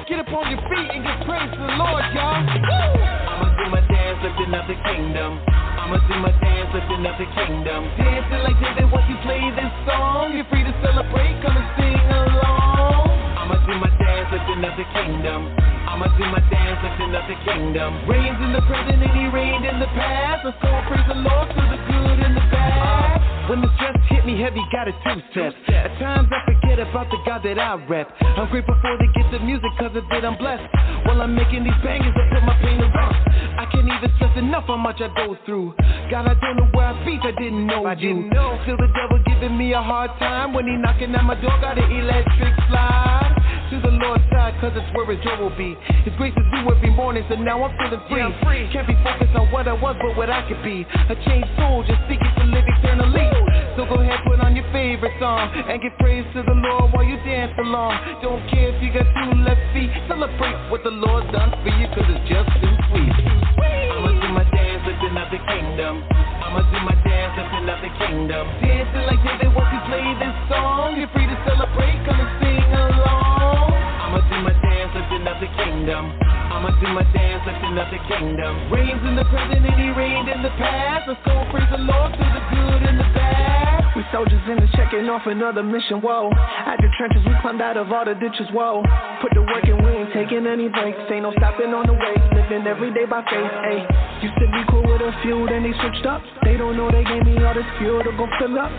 get up on your feet and give praise to the Lord, y'all. I'ma do my dance, lifting up the kingdom. I'ma do my dance, lifting up the kingdom. Dancing like David, once you play this song, you're free to celebrate, come and sing along. I'ma do my dance, lifting up the kingdom. I'ma do my dance, lifting up the kingdom. Reigns in the present and he reigned in the past. Let's go praise the Lord through the good and the bad. When the stress hit me heavy, got a 2-step. At times I forget about the God that I rep. I'm grateful for the gift of music, cause of it I'm blessed. While I'm making these bangers, I put my pain to rest. I can't even stress enough how much I go through. God, I don't know where I be, I didn't know you. Still the devil giving me a hard time. When he knocking at my door, got an electric slide. To the Lord's side, cause it's where his joy will be. His grace is due every morning, so now I'm feeling free. Yeah, I'm free. Can't be focused on what I was, but what I could be. A changed soul, just seeking to live eternally. So go ahead, put on your favorite song and give praise to the Lord while you dance along. Don't care if you got 2 left feet. Celebrate what the Lord's done for you, cause it's just too sweet. I'ma do my dance, lifting up the kingdom. I'ma do my dance, lifting up the kingdom. Dancing like David, once you play this song, you're free to celebrate, come and sing along. I'ma do my dance, lifting up the kingdom. I'ma do my dance, lifting up the kingdom. Reigns in the present and he reigned in the past. Let's go praise the Lord through the good and the bad. We soldiers in the checking off another mission, whoa. At the trenches, we climbed out of all the ditches, whoa. Put the work in, we ain't taking any breaks. Ain't no stopping on the way, living every day by faith, ayy. Used to be cool with a few, then they switched up. They don't know they gave me all this fuel to go fill up.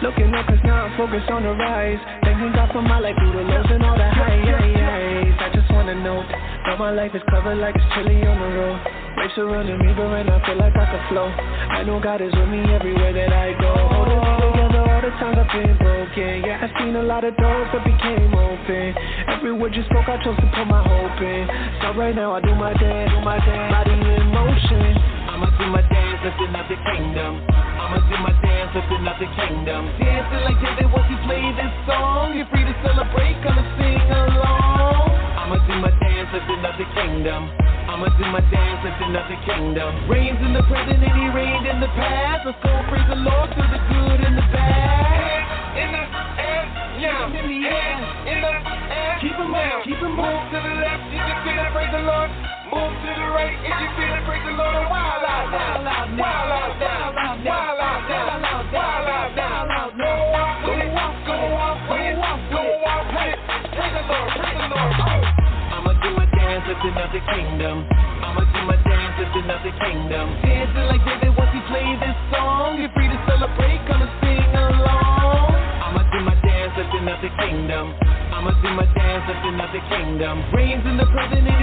Looking up, cause now I'm focused on the rise. Thanking God for my life through the lows and all the highs. I just wanna know that my life is covered like it's chilly on the road. Waves surrounding me, but right now I feel like I can flow. I know God is with me everywhere that I go. Holding me together all the times I've been broken. Yeah, I've seen a lot of doors that became open. Every word you spoke, I chose to put my hope in. So right now I do my dance, body in motion. I'ma do my dance, lifting up the kingdom. I'ma do my dance, lifting up the kingdom. Dancing like David once you play this song. You're free to celebrate, come and sing along. I'ma do my dance, lifting up the kingdom. I'ma do my dance, lifting up the kingdom. Reigns in the present and he reigned in the past. Let's go praise the Lord through the good and the bad. In the air, yeah, in the air, in the air. Keep 'em up, keep 'em up. Move to the left, if you feel it, praise the Lord. Move to the right, if you feel it, praise the Lord. And wild out now, wild out now, wild out now, wild out now. Go off with it, go off with it, go off with it. Praise the Lord, praise the Lord. I'ma do my dance, lifting up the kingdom. I'ma do my dance, lifting up the kingdom. Dancing like David once he played this song. You're free to celebrate, come and sing along. I'ma do my dance, lifting up the kingdom. I'ma do my dance, lifting up the kingdom. Reigns in the present and